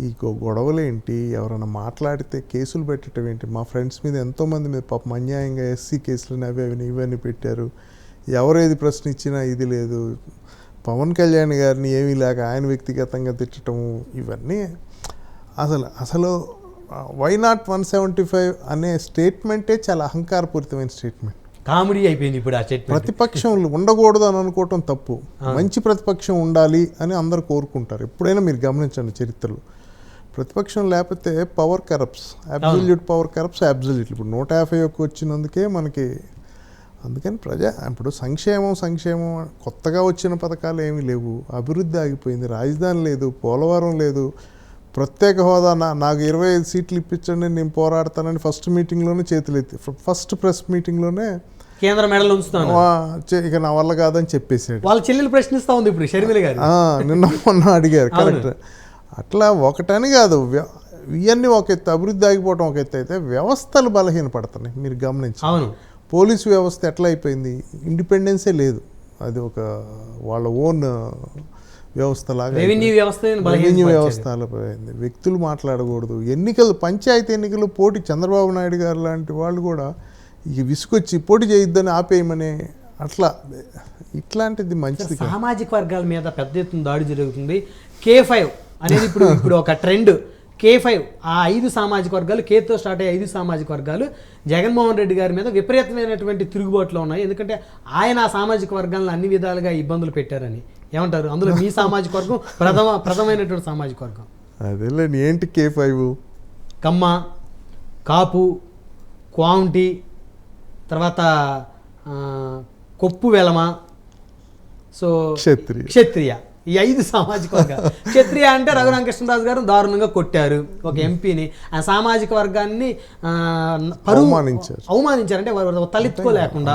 ఈ గొడవలేంటి, ఎవరైనా మాట్లాడితే కేసులు పెట్టడం ఏంటి? మా ఫ్రెండ్స్ మీద ఎంతోమంది మీద పాపం అన్యాయంగా ఎస్సీ కేసులని అవి ఇవన్నీ పెట్టారు. ఎవరేది ప్రశ్నించినా ఇది లేదు. పవన్ కళ్యాణ్ గారిని ఏమీ లేక ఆయన వ్యక్తిగతంగా తిట్టడం, ఇవన్నీ అసలు వై నాట్ 175 అనే స్టేట్మెంటే చాలా అహంకారపూరితమైన స్టేట్మెంట్. కామెడీ అయిపోయింది ఇప్పుడు ఆ స్టేట్మెంట్. ప్రతిపక్షం ఉండకూడదు అని అనుకోవటం తప్పు. మంచి ప్రతిపక్షం ఉండాలి అని అందరూ కోరుకుంటారు. ఎప్పుడైనా మీరు గమనించండి చరిత్రలో, ప్రతిపక్షం లేకపోతే power corrupts, absolute power corrupts absolutely. ఇప్పుడు 151 వచ్చినందుకే మనకి, అందుకని ఇప్పుడు సంక్షేమం కొత్తగా వచ్చిన పథకాలు ఏమీ లేవు. అభివృద్ధి ఆగిపోయింది. రాజధాని లేదు, పోలవరం లేదు, ప్రత్యేక హోదా నాకు 25 సీట్లు ఇప్పించండి నేను పోరాడతానని ఫస్ట్ మీటింగ్లోనే చేతులెత్తి, ఫస్ట్ ప్రెస్ మీటింగ్లోనే కేంద్ర మెడల్ ఉంచుతాను, ఇక నా వల్ల కాదని చెప్పేసాడు. వాళ్ళ చెల్లెలు ప్రశ్నిస్తూ ఉంది ఇప్పుడు షర్మిల గారు. మొన్న అడిగారు. కరెక్ట్. అట్లా ఒకటని కాదు, ఇవన్నీ ఒక ఎత్తు, అభివృద్ధి ఆగిపోవడం ఒక ఎత్తు అయితే వ్యవస్థలు బలహీనపడుతున్నాయి. మీరు గమనించి, పోలీసు వ్యవస్థ ఎట్లా అయిపోయింది? ఇండిపెండెన్సే లేదు. అది ఒక వాళ్ళ ఓన్ వ్యవస్థలాగా, రెవెన్యూ వ్యవస్థలో పోయింది. వ్యక్తులు మాట్లాడకూడదు. పంచాయతీ ఎన్నికలు పోటీ, చంద్రబాబు నాయుడు గారు లాంటి వాళ్ళు కూడా ఇక విసుకొచ్చి పోటీ చేయొద్దని ఆపేయమని, అట్లా ఇట్లాంటిది మంచిది. సామాజిక వర్గాల మీద పెద్ద ఎత్తున దాడి జరుగుతుంది. K5 అనేది ఇప్పుడు ఒక ట్రెండ్. K5 ఆ 5 సామాజిక వర్గాలు, కేతో స్టార్ట్ అయ్యే 5 సామాజిక వర్గాలు జగన్మోహన్ రెడ్డి గారి మీద విపరీతమైనటువంటి తిరుగుబాటులో ఉన్నాయి. ఎందుకంటే ఆయన ఆ సామాజిక వర్గాలను అన్ని విధాలుగా ఇబ్బందులు పెట్టారని. ఏమంటారు? అందులో మీ సామాజిక వర్గం ప్రథమైనటువంటి సామాజిక వర్గం అదేలేండి. ఏంటి K5? కమ్మ, కాపు, క్వాంటి, తర్వాత కొప్పు వెలమ, సో క్షత్రియ, ఈ 5 సామాజిక వర్గాలు. క్షత్రియ అంటే రఘురామకృష్ణరాజు గారు దారుణంగా కొట్టారు ఒక ఎంపీని. ఆ సామాజిక వర్గాన్ని అవమానించారు. అంటే తలెత్తుకోలేకుండా.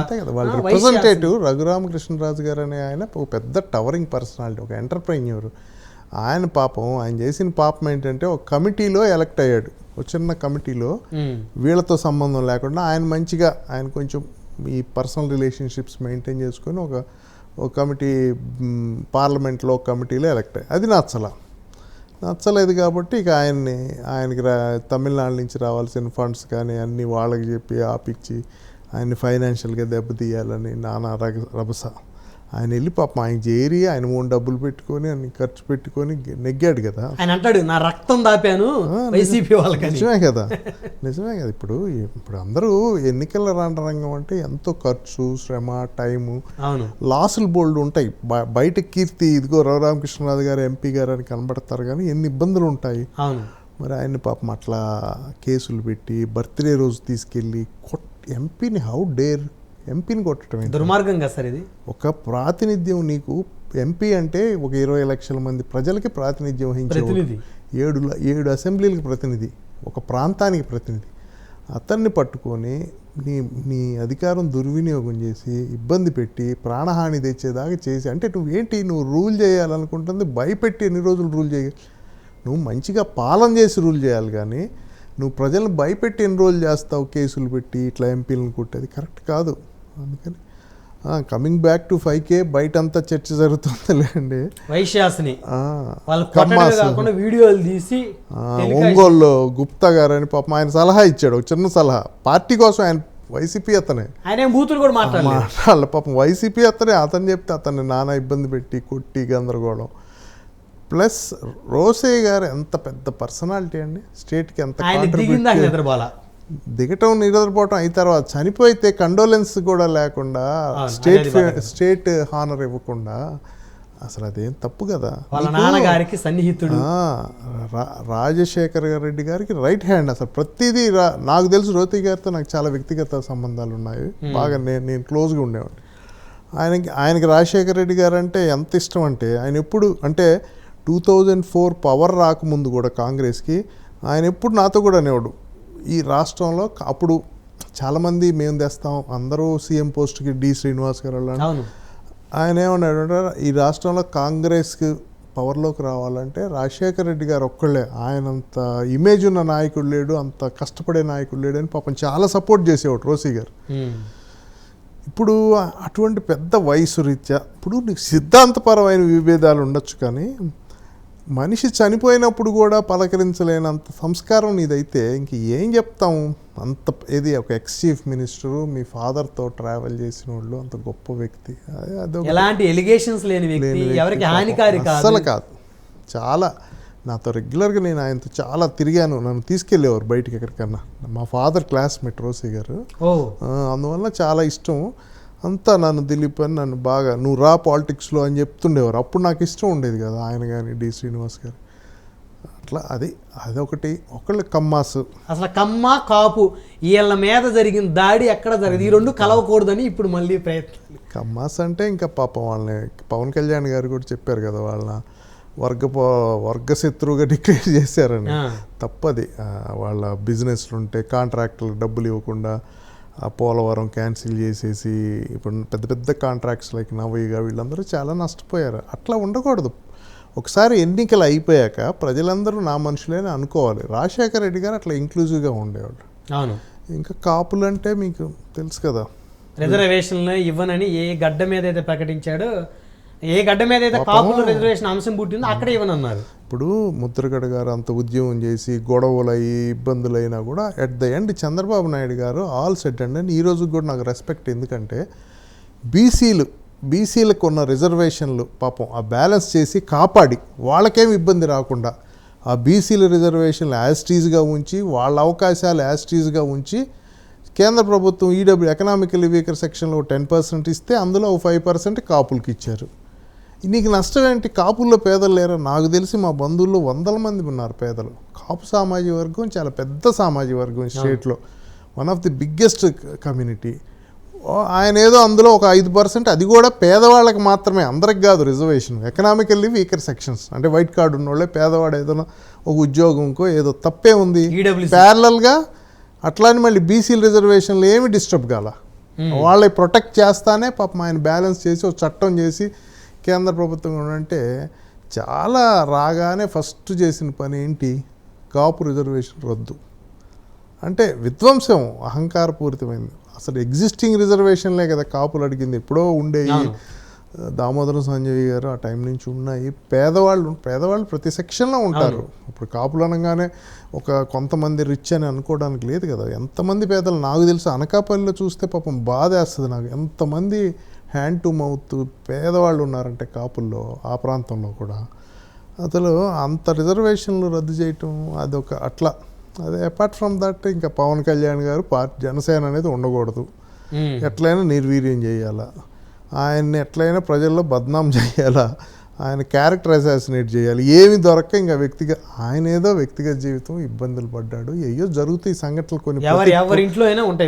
రిప్రజెంటేటివ్ రఘురామకృష్ణరాజు గారు అనే ఆయన ఒక పెద్ద టవరింగ్ పర్సనాలిటీ, ఒక ఎంటర్ప్రెన్యూర్. ఆయన ఆయన చేసిన పాపం ఏంటంటే, ఒక కమిటీలో ఎలక్ట్ అయ్యాడు. ఒక చిన్న కమిటీలో వీళ్ళతో సంబంధం లేకుండా ఆయన కొంచెం ఈ పర్సనల్ రిలేషన్షిప్స్ మెయింటైన్ చేసుకొని ఒక కమిటీ, పార్లమెంట్లో ఒక కమిటీలో ఎలక్ట్ అయ్యి, అది నచ్చలేదు కాబట్టి ఇక ఆయనకి తమిళనాడు నుంచి రావాల్సిన ఫండ్స్ కానీ అన్నీ వాళ్ళకి చెప్పి ఆపిచ్చి ఆయన్ని ఫైనాన్షియల్గా దెబ్బతీయాలని నానా రభస. ఆయన వెళ్ళి పాపం ఆయన చేరి ఆయన ఓన్ డబ్బులు పెట్టుకొని అన్ని ఖర్చు పెట్టుకొని నెగ్గాడు కదా. ఆయన అంటాడు నా రక్తం దాపాను వైసీపీ వాళ్ళకి. నిజమే కదా, నిజమే కదా. ఇప్పుడు అందరూ ఎన్నికల రంగం అంటే ఎంతో ఖర్చు, శ్రమ, టైము, లాసులు బోల్డ్ ఉంటాయి. బయట కీర్తి ఇదిగో రఘురామకృష్ణరాజు గారు ఎంపీ గారు అని కనబడతారు, కానీ ఎన్ని ఇబ్బందులు ఉంటాయి. మరి ఆయన్ని పాపం అట్లా కేసులు పెట్టి బర్త్డే రోజు తీసుకెళ్ళి ఎంపీని ఎంపీని కొట్టడం దుర్మార్గం కదా సార్ ఇది. ఒక ప్రాతినిధ్యం, నీకు ఎంపీ అంటే ఒక 20 లక్షల మంది ప్రజలకి ప్రాతినిధ్యం వహించే 7 అసెంబ్లీలకు ప్రతినిధి, ఒక ప్రాంతానికి ప్రతినిధి. అతన్ని పట్టుకొని నీ అధికారం దుర్వినియోగం చేసి ఇబ్బంది పెట్టి ప్రాణహాని తెచ్చేదాకా చేసి, అంటే నువ్వు రూల్ చేయాలనుకుంటుంది భయపెట్టి ఎన్ని రోజులు రూల్ చేయాలి? నువ్వు మంచిగా పాలన చేసి రూల్ చేయాలి, కానీ నువ్వు ప్రజలను భయపెట్టి ఎన్ని రోజులు చేస్తావు కేసులు పెట్టి ఇట్లా ఎంపీలను కొట్టేది కరెక్ట్ కాదు. అందుకని కమింగ్ బ్యాక్ టు 5K, బయట అంతా చర్చ జరుగుతుందిలేండి. వైశ్యాస్ని వీడియోలు తీసి ఒంగోలు గుప్తా గారు అని పాపం ఆయన సలహా ఇచ్చాడు, ఒక చిన్న సలహా. పార్టీ కోసం ఆయన వైసీపీ అతనే, ఆయన బూతులు కూడా మాట్లాడాలి పాపం. వైసీపీ అతను చెప్తే అతన్ని నానా ఇబ్బంది పెట్టి కొట్టి గందరగోళం. ప్లస్ రోసే గారు ఎంత పెద్ద పర్సనాలిటీ అండి, స్టేట్కి ఎంత దిగటం నిద్రపోవటం అయిన తర్వాత చనిపోతే కండోలెన్స్ కూడా లేకుండా స్టేట్ హానర్ ఇవ్వకుండా, అసలు అదేం తప్పు కదా. వాళ్ళ నాన్నగారికి సన్నిహితుడు రాజశేఖర్ రెడ్డి గారికి రైట్ హ్యాండ్. అసలు ప్రతిదీ నాకు తెలుసు, రోతి గారితో నాకు చాలా వ్యక్తిగత సంబంధాలు ఉన్నాయి, బాగా నేను క్లోజ్గా ఉండేవాడిని. ఆయనకి రాజశేఖర్ రెడ్డి గారు అంటే ఎంత ఇష్టం అంటే, ఆయన ఎప్పుడు అంటే 2004 పవర్ రాకముందు కూడా కాంగ్రెస్కి ఆయన ఎప్పుడు నాతో కూడా అనేవాడు, ఈ రాష్ట్రంలో అప్పుడు చాలామంది మేము తెస్తాం, అందరూ సీఎం పోస్ట్కి డి శ్రీనివాస్ గారు వెళ్ళాను. ఆయన ఏమన్నాడు, ఈ రాష్ట్రంలో కాంగ్రెస్కి పవర్లోకి రావాలంటే రాజశేఖర రెడ్డి గారు ఒక్కళ్ళే, ఆయనంత ఇమేజ్ ఉన్న నాయకుడు లేడు, అంత కష్టపడే నాయకుడు లేడు అని పాపం చాలా సపోర్ట్ చేసేవాడు రోసీ గారు. ఇప్పుడు అటువంటి పెద్ద వయసు రీత్యా ఇప్పుడు నీకు సిద్ధాంతపరమైన విభేదాలు ఉండొచ్చు, కానీ మనిషి చనిపోయినప్పుడు కూడా పలకరించలేనంత సంస్కారం నీదైతే ఇంక ఏం చెప్తాము. అంత ఇది ఒక ఎక్స్ చీఫ్ మినిస్టరు, మీ ఫాదర్తో ట్రావెల్ చేసిన వాళ్ళు, అంత గొప్ప వ్యక్తి, ఎలాంటి ఎలిగేషన్స్ లేని వ్యక్తి, ఎవరికి హానికారి అసలు కాదు. చాలా నాతో రెగ్యులర్గా నేను ఆయనతో చాలా తిరిగాను, నన్ను తీసుకెళ్ళేవారు బయటికి ఎక్కడికన్నా. మా ఫాదర్ క్లాస్మేట్ రోసీ గారు, అందువల్ల చాలా ఇష్టం. అంతా నన్ను దిలీప్ అని నన్ను బాగా నువ్వు రా పాలిటిక్స్లో అని చెప్తుండేవారు. అప్పుడు నాకు ఇష్టం ఉండేది కదా, ఆయన కానీ డి శ్రీనివాస్ గారు. అట్లా అదొకటి. ఒకళ్ళు కమ్మాసు, అసలు కమ్మ కాపు వీళ్ళ మీద జరిగిన దాడి ఎక్కడ జరిగింది, ఈ రెండు కలవకూడదని ఇప్పుడు మళ్ళీ ప్రయత్నం. కమ్మాస్ అంటే ఇంకా పాపం వాళ్ళని పవన్ కళ్యాణ్ గారు కూడా చెప్పారు కదా, వాళ్ళ వర్గశత్రువుగా డిక్లేర్ చేశారని. తప్పది. వాళ్ళ బిజినెస్లు ఉంటే కాంట్రాక్టులకు డబ్బులు ఇవ్వకుండా ఆ పోలవరం క్యాన్సిల్ చేసేసి ఇప్పుడు పెద్ద పెద్ద కాంట్రాక్ట్స్ లైక్ నవయ్యగా వీళ్ళందరూ చాలా నష్టపోయారు. అట్లా ఉండకూడదు. ఒకసారి ఎన్నికలు అయిపోయాక ప్రజలందరూ నా మనుషులేని అనుకోవాలి. రాజశేఖర రెడ్డి గారు అట్లా ఇంక్లూజివ్గా ఉండేవాళ్ళు. అవును. ఇంకా కాపులు అంటే మీకు తెలుసు కదా, రిజర్వేషన్లు ఇవ్వనని ఏ గడ్డ మీద అయితే ప్రకటించాడో, ఏ గడ్డ మీద అయితే కాపులు రిజర్వేషన్ అంశం పుట్టిందో అక్కడ ఇవ్వనన్నారు. ఇప్పుడు ముద్రగడ గారు అంత ఉద్యమం చేసి గొడవలు అయ్యి ఇబ్బందులు అయినా కూడా at the end Chandrababu Naidu గారు ఆల్ సెట్ అండి. ఈ రోజు కూడా నాకు రెస్పెక్ట్, ఎందుకంటే బీసీలకు ఉన్న రిజర్వేషన్లు పాపం ఆ బ్యాలెన్స్ చేసి కాపాడి వాళ్ళకేం ఇబ్బంది రాకుండా ఆ బీసీల రిజర్వేషన్లు యాస్టీజ్గా ఉంచి వాళ్ళ అవకాశాలు యాస్టీజ్గా ఉంచి కేంద్ర ప్రభుత్వం ఈడబ్ల్యూ ఎకనామికల్లీ వీకర్ సెక్షన్లో 10% ఇస్తే అందులో 5% కాపులకి ఇచ్చారు. నీకు నష్టం ఏంటి? కాపుల్లో పేదలు లేరా? నాకు తెలిసి మా బంధువుల్లో 100 మంది ఉన్నారు పేదలు. కాపు సామాజిక వర్గం చాలా పెద్ద సామాజిక వర్గం స్టేట్లో, one of the biggest community. ఆయన ఏదో అందులో ఒక 5%, అది కూడా పేదవాళ్ళకి మాత్రమే, అందరికి కాదు రిజర్వేషన్. ఎకనామికల్లీ వీకర్ సెక్షన్స్ అంటే వైట్ కార్డు ఉన్నోళ్ళే, పేదవాడు ఏదైనా ఒక ఉద్యోగంకో ఏదో తప్పే ఉంది. ప్యారలల్గా అట్లానే మళ్ళీ బీసీల రిజర్వేషన్లు ఏమి డిస్టర్బ్ కాల, వాళ్ళని ప్రొటెక్ట్ చేస్తానే పాపం ఆయన బ్యాలెన్స్ చేసి ఒక చట్టం చేసి కేంద్ర ప్రభుత్వం అంటే చాలా రాగానే ఫస్ట్ చేసిన పని ఏంటి? కాపు రిజర్వేషన్ రద్దు. అంటే విధ్వంసం, అహంకారపూరితమైంది. అసలు ఎగ్జిస్టింగ్ రిజర్వేషన్లే కదా కాపులు అడిగింది. ఎప్పుడో ఉండేవి, దామోదరం సంజయ్ గారు ఆ టైం నుంచి ఉన్నాయి. పేదవాళ్ళు ప్రతి సెక్షన్లో ఉంటారు. ఇప్పుడు కాపులు అనగానే ఒక కొంతమంది రిచ్ అని అనుకోవడానికి లేదు కదా. ఎంతమంది పేదలు నాకు తెలుసు. అనకాపల్లిలో చూస్తే పాపం బాధ వేస్తుంది నాకు. ఎంతమంది హ్యాండ్ టు మౌత్ పేదవాళ్ళు ఉన్నారంటే కాపుల్లో ఆ ప్రాంతంలో కూడా అసలు అంత రిజర్వేషన్లు రద్దు చేయటం అదొక అట్లా. అదే అపార్ట్ ఫ్రమ్ దట్ ఇంకా పవన్ కళ్యాణ్ గారు జనసేన అనేది ఉండకూడదు, ఎట్లయినా నిర్వీర్యం చేయాలా, ఆయన్ని ఎట్లయినా ప్రజల్లో బద్నాం చేయాలా, ఆయన క్యారెక్టర్ అసాసినేట్ చేయాలి, ఏమి దొరక్క ఇంకా ఆయన ఏదో వ్యక్తిగత జీవితం ఇబ్బందులు పడ్డాడు, అయ్యో జరుగుతాయి సంఘటనలు కొన్ని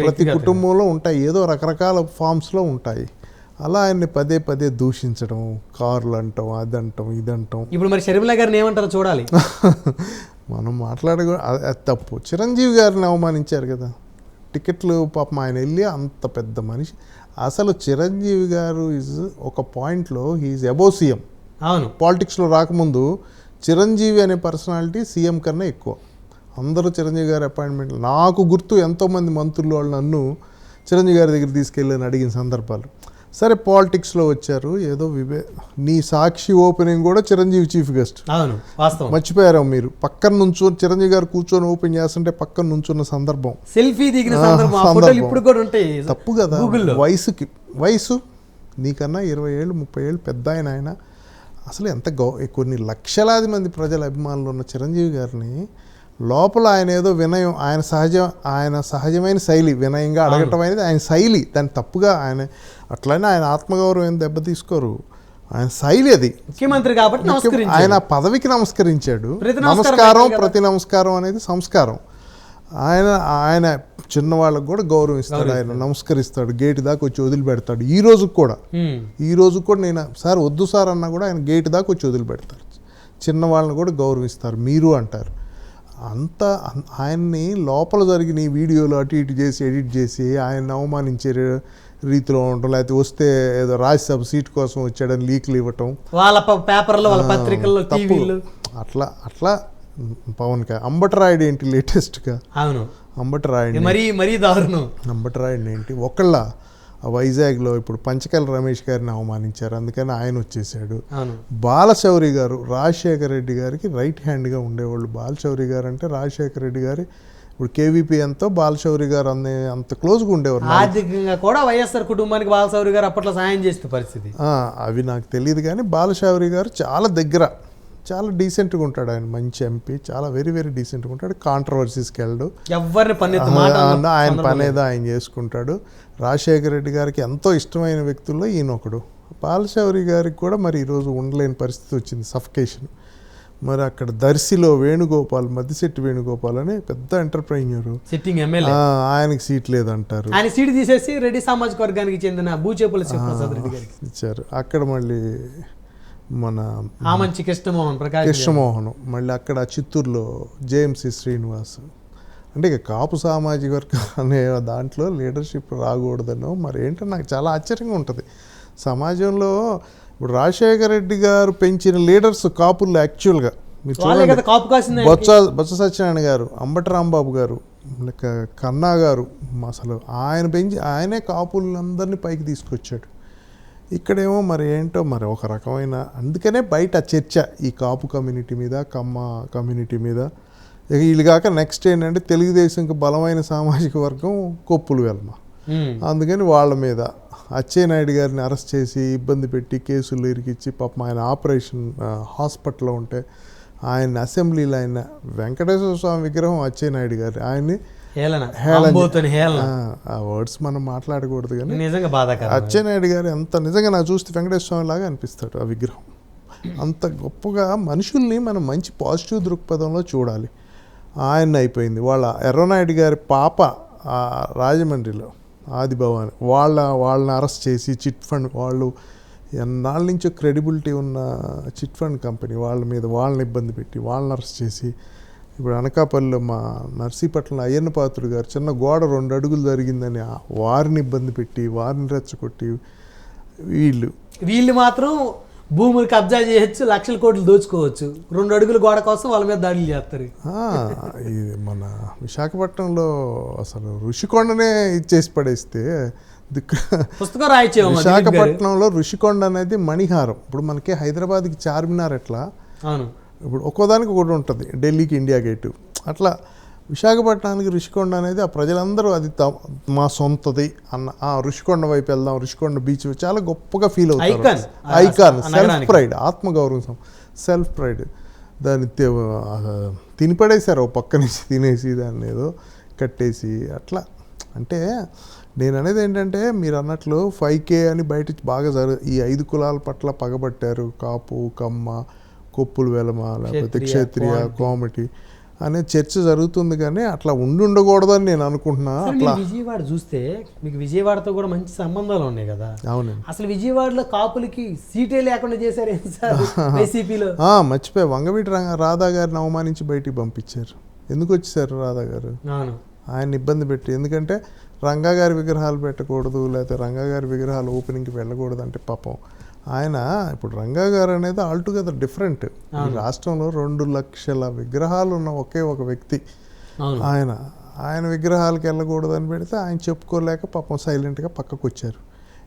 ప్రతి కుటుంబంలో ఉంటాయి, ఏదో రకరకాల ఫామ్స్లో ఉంటాయి. అలా ఆయన్ని పదే పదే దూషించడం, కార్లు అంటాం, అదంటాం, ఇదంటాం. ఇప్పుడు మరి షర్మిల గారిని ఏమంటారో చూడాలి. మనం అది తప్పు. చిరంజీవి గారిని అవమానించారు కదా, టికెట్లు పాపం ఆయన వెళ్ళి అంత పెద్ద మనిషి. అసలు చిరంజీవి గారు ఒక పాయింట్లో హీఈస్ అబౌవ్ సీఎం. అవును, పాలిటిక్స్లో రాకముందు చిరంజీవి అనే పర్సనాలిటీ సీఎం కన్నా ఎక్కువ. అందరూ చిరంజీవి గారి అపాయింట్మెంట్, నాకు గుర్తు ఎంతోమంది మంత్రులు వాళ్ళు నన్ను చిరంజీవి గారి దగ్గర తీసుకెళ్ళని అడిగిన సందర్భాలు. సరే పాలిటిక్స్లో వచ్చారు, ఏదో నీ సాక్షి ఓపెనింగ్ కూడా చిరంజీవి చీఫ్ గెస్ట్. అవును, వాస్తవం. మర్చిపోయారు మీరు, పక్కన నుంచి చిరంజీవి గారు కూర్చొని ఓపెన్ చేస్తుంటే పక్కన నుంచున్న సందర్భం, సెల్ఫీ దిగిన సందర్భం ఇప్పుడు కూడా ఉంటాయి. తప్పు కదా. వయసు నీకన్నా 20 ఏళ్ళు 30 ఏళ్ళు పెద్ద ఆయన అసలు ఎంత కొన్ని లక్షలాది మంది ప్రజల అభిమానులు ఉన్న చిరంజీవి గారిని లోపల ఆయన ఏదో వినయం, ఆయన సహజమైన శైలి, వినయంగా అడగటం అనేది ఆయన శైలి, దాన్ని తప్పుగా ఆయన అట్లనే ఆయన ఆత్మగౌరవం ఏం దెబ్బ తీసుకోరు, ఆయన శైలి అది. ముఖ్యమంత్రి కాబట్టి ఆయన పదవికి నమస్కరించాడు. ప్రతి నమస్కారం అనేది సంస్కారం. ఆయన చిన్నవాళ్ళకు కూడా గౌరవిస్తాడు, ఆయన నమస్కరిస్తాడు, గేటు దాకా వచ్చి వదిలిపెడతాడు. ఈ రోజు కూడా నేను సార్ వద్దు సార్ అన్నా కూడా ఆయన గేటు దాకా వచ్చి వదిలిపెడతారు. చిన్నవాళ్ళని కూడా గౌరవిస్తారు, మీరు అంటారు. అంత ఆయన్ని లోపల జరిగిన ఈ వీడియోలు అటు ఇటు చేసి ఎడిట్ చేసి ఆయన అవమానించే రీతిలో ఉండటం, లేకపోతే వస్తే ఏదో రాజ్యసభ సీట్ కోసం వచ్చాడని లీక్లు ఇవ్వటం, వాళ్ళ పేపర్లో వాళ్ళ పత్రికల్లో అట్లా పవన్ అంబటరాయుడు ఏంటి లేటెస్ట్గా? అవును, అంబటరాయుడు మరీ దారుణం. అంబటరాయుడు ఏంటి ఒకళ్ళ వైజాగ్లో ఇప్పుడు పంచకల్ రమేష్ గారిని అవమానించారు, అందుకని ఆయన వచ్చేసాడు. బాలశౌరి గారు రాజశేఖర రెడ్డి గారికి రైట్ హ్యాండ్గా ఉండేవాళ్ళు. బాలశౌరి గారు అంటే రాజశేఖర రెడ్డి గారి ఇప్పుడు కేవీపీ ఎంతో బాలశౌరి గారు అంత క్లోజ్గా ఉండేవారు. ఆర్థికంగా కూడా వైఎస్ఆర్ కుటుంబానికి బాలశౌరి గారు అప్పట్లో సాయం చేసే పరిస్థితి. అవి నాకు తెలియదు కానీ బాలశౌరి గారు చాలా దగ్గర, చాలా డీసెంట్గా ఉంటాడు. ఆయన మంచి ఎంపీ, చాలా వెరీ వెరీ డీసెంట్గా ఉంటాడు. కాంట్రవర్సీస్కి వెళ్ళడు, ఆయన పనేదో ఆయన చేసుకుంటాడు. రాజశేఖర రెడ్డి గారికి ఎంతో ఇష్టమైన వ్యక్తుల్లో ఈయన ఒకడు. బాలశౌరి గారికి కూడా మరి ఈరోజు ఉండలేని పరిస్థితి వచ్చింది, సఫకేషన్. మరి అక్కడ దర్శిలో వేణుగోపాల్, మద్దిశెట్టి వేణుగోపాల్ అని పెద్ద ఎంటర్ప్రైన్యూర్, ఆయనకి సీట్ లేదంటారు. ఆయన సీట్ తీసేసి రెడ్డి సామాజిక వర్గానికి చెందిన బూచేపల్లి శివప్రసాద్ రెడ్డి గారికి ఇచ్చారు. అక్కడ మళ్ళీ మన ఆమంచి కృష్ణమోహన్, మళ్ళీ అక్కడ చిత్తూరులో జేఎంసీ శ్రీనివాస్. అంటే ఇక కాపు సామాజిక వర్గం అనే దాంట్లో లీడర్షిప్ రాకూడదనో మరి ఏంటో నాకు చాలా ఆశ్చర్యంగా ఉంటుంది. సమాజంలో ఇప్పుడు రాజశేఖర రెడ్డి గారు పెంచిన లీడర్స్ కాపుల్లో యాక్చువల్గా మీరు చూడండి, బొత్స సత్యనారాయణ గారు, అంబటి రాంబాబు గారు, లేక కన్నా గారు, అసలు ఆయనే కాపులందరినీ పైకి తీసుకొచ్చాడు. ఇక్కడేమో మరి ఏంటో మరి ఒక రకమైన, అందుకనే బయట చర్చ ఈ కాపు కమ్యూనిటీ మీద, కమ్మ కమ్యూనిటీ మీద. వీళ్ళు కాక నెక్స్ట్ ఏంటంటే తెలుగుదేశంకి బలమైన సామాజిక వర్గం కొప్పులు వెల్మ. అందుకని వాళ్ళ మీద అచ్చెన్నాయుడు గారిని అరెస్ట్ చేసి ఇబ్బంది పెట్టి కేసులు ఇరికిచ్చి పాపం ఆయన ఆపరేషన్ హాస్పిటల్లో ఉంటే ఆయన అసెంబ్లీలో ఆయన వెంకటేశ్వర స్వామి విగ్రహం అచ్చెన్నాయుడు గారి ఆయన్ని ఆ వర్డ్స్ మనం మాట్లాడకూడదు కానీ అచ్చెన్నాయుడు గారు ఎంత నిజంగా నాకు చూస్తే వెంకటేశ్వర స్వామి లాగా అనిపిస్తాడు ఆ విగ్రహం. అంత గొప్పగా మనుషుల్ని మనం మంచి పాజిటివ్ దృక్పథంలో చూడాలి. ఆయన అయిపోయింది. వాళ్ళ ఎర్రనాయుడు గారి పాప రాజమండ్రిలో ఆదిభవాని వాళ్ళని అరెస్ట్ చేసి చిట్ ఫండ్, వాళ్ళు ఎన్నాళ్ళ నుంచో క్రెడిబిలిటీ ఉన్న చిట్ ఫండ్ కంపెనీ వాళ్ళని ఇబ్బంది పెట్టి వాళ్ళని అరెస్ట్ చేసి, ఇప్పుడు అనకాపల్లిలో మా నర్సీపట్నంలో అయ్యన్న పాత్రుడు గారు చిన్న గోడ 2 అడుగులు జరిగిందని వారిని ఇబ్బంది పెట్టి వారిని రెచ్చగొట్టి వీళ్ళు మాత్రం భూములు కబ్జా చేయొచ్చు, లక్షల కోట్లు దోచుకోవచ్చు, 2 అడుగుల గోడ కోసం వాళ్ళ మీద దాడులు చేస్తారు. ఇది మన విశాఖపట్నంలో అసలు ఋషికొండనే ఇచ్చేసి పడేస్తే పుస్తకం రాయించే విశాఖపట్నంలో ఋషికొండ అనేది మణిహారం. ఇప్పుడు మనకి హైదరాబాద్కి చార్మినార్ ఎట్లా, అవును, ఇప్పుడు ఒక్కోదానికి ఒకటి ఉంటుంది, ఢిల్లీకి ఇండియా గేటు, అట్లా విశాఖపట్నానికి రుషికొండ అనేది ఆ ప్రజలందరూ అది మా సొంతది అన్న రుషికొండ వైపు వెళ్దాం, రుషికొండ బీచ్ చాలా గొప్పగా ఫీల్ అవుతారు. ఐకాన్, సెల్ఫ్ ప్రైడ్, ఆత్మగౌరవం, సెల్ఫ్ ప్రైడ్. దాన్ని తినిపడేశారు, ఓ పక్క నుంచి తినేసి దాన్ని ఏదో కట్టేసి అట్లా. అంటే నేను అనేది ఏంటంటే మీరు అన్నట్లు 5K అని బయట బాగా ఈ 5 కులాల పట్ల పగబట్టారు. కాపు, కమ్మ, కొప్పులు, వెలమ, లేకపోతే క్షత్రియ, కోమటి అనే చర్చ జరుగుతుంది. కానీ అట్లా ఉండకూడదని నేను అనుకుంటున్నా. అట్లా విజయవాడ చూస్తే మీకు విజయవాడతో కూడా మంచి సంబంధాలు ఉన్నాయి కదా. అవునండి. అసలు విజయవాడలో కాపులకి సీటే లేకుండా చేశారు వైసీపీలో. మర్చిపోయి వంగవీటి రాధా గారిని అవమానించి బయటికి పంపించారు. ఎందుకు వచ్చేసారు రాధా గారు? ఆయన ఇబ్బంది పెట్టి. ఎందుకంటే రంగా గారి విగ్రహాలు పెట్టకూడదు, లేకపోతే రంగా గారి విగ్రహాలు ఓపెనింగ్కి వెళ్ళకూడదు అంటే పాపం ఆయన. ఇప్పుడు రంగా గారు అనేది ఆల్టుగెదర్ డిఫరెంట్. ఈ రాష్ట్రంలో 2 లక్షల విగ్రహాలు ఉన్న ఒకే ఒక వ్యక్తి ఆయన విగ్రహాలకు వెళ్ళకూడదని పెడితే ఆయన చెప్పుకోలేక పాపం సైలెంట్గా పక్కకు వచ్చారు.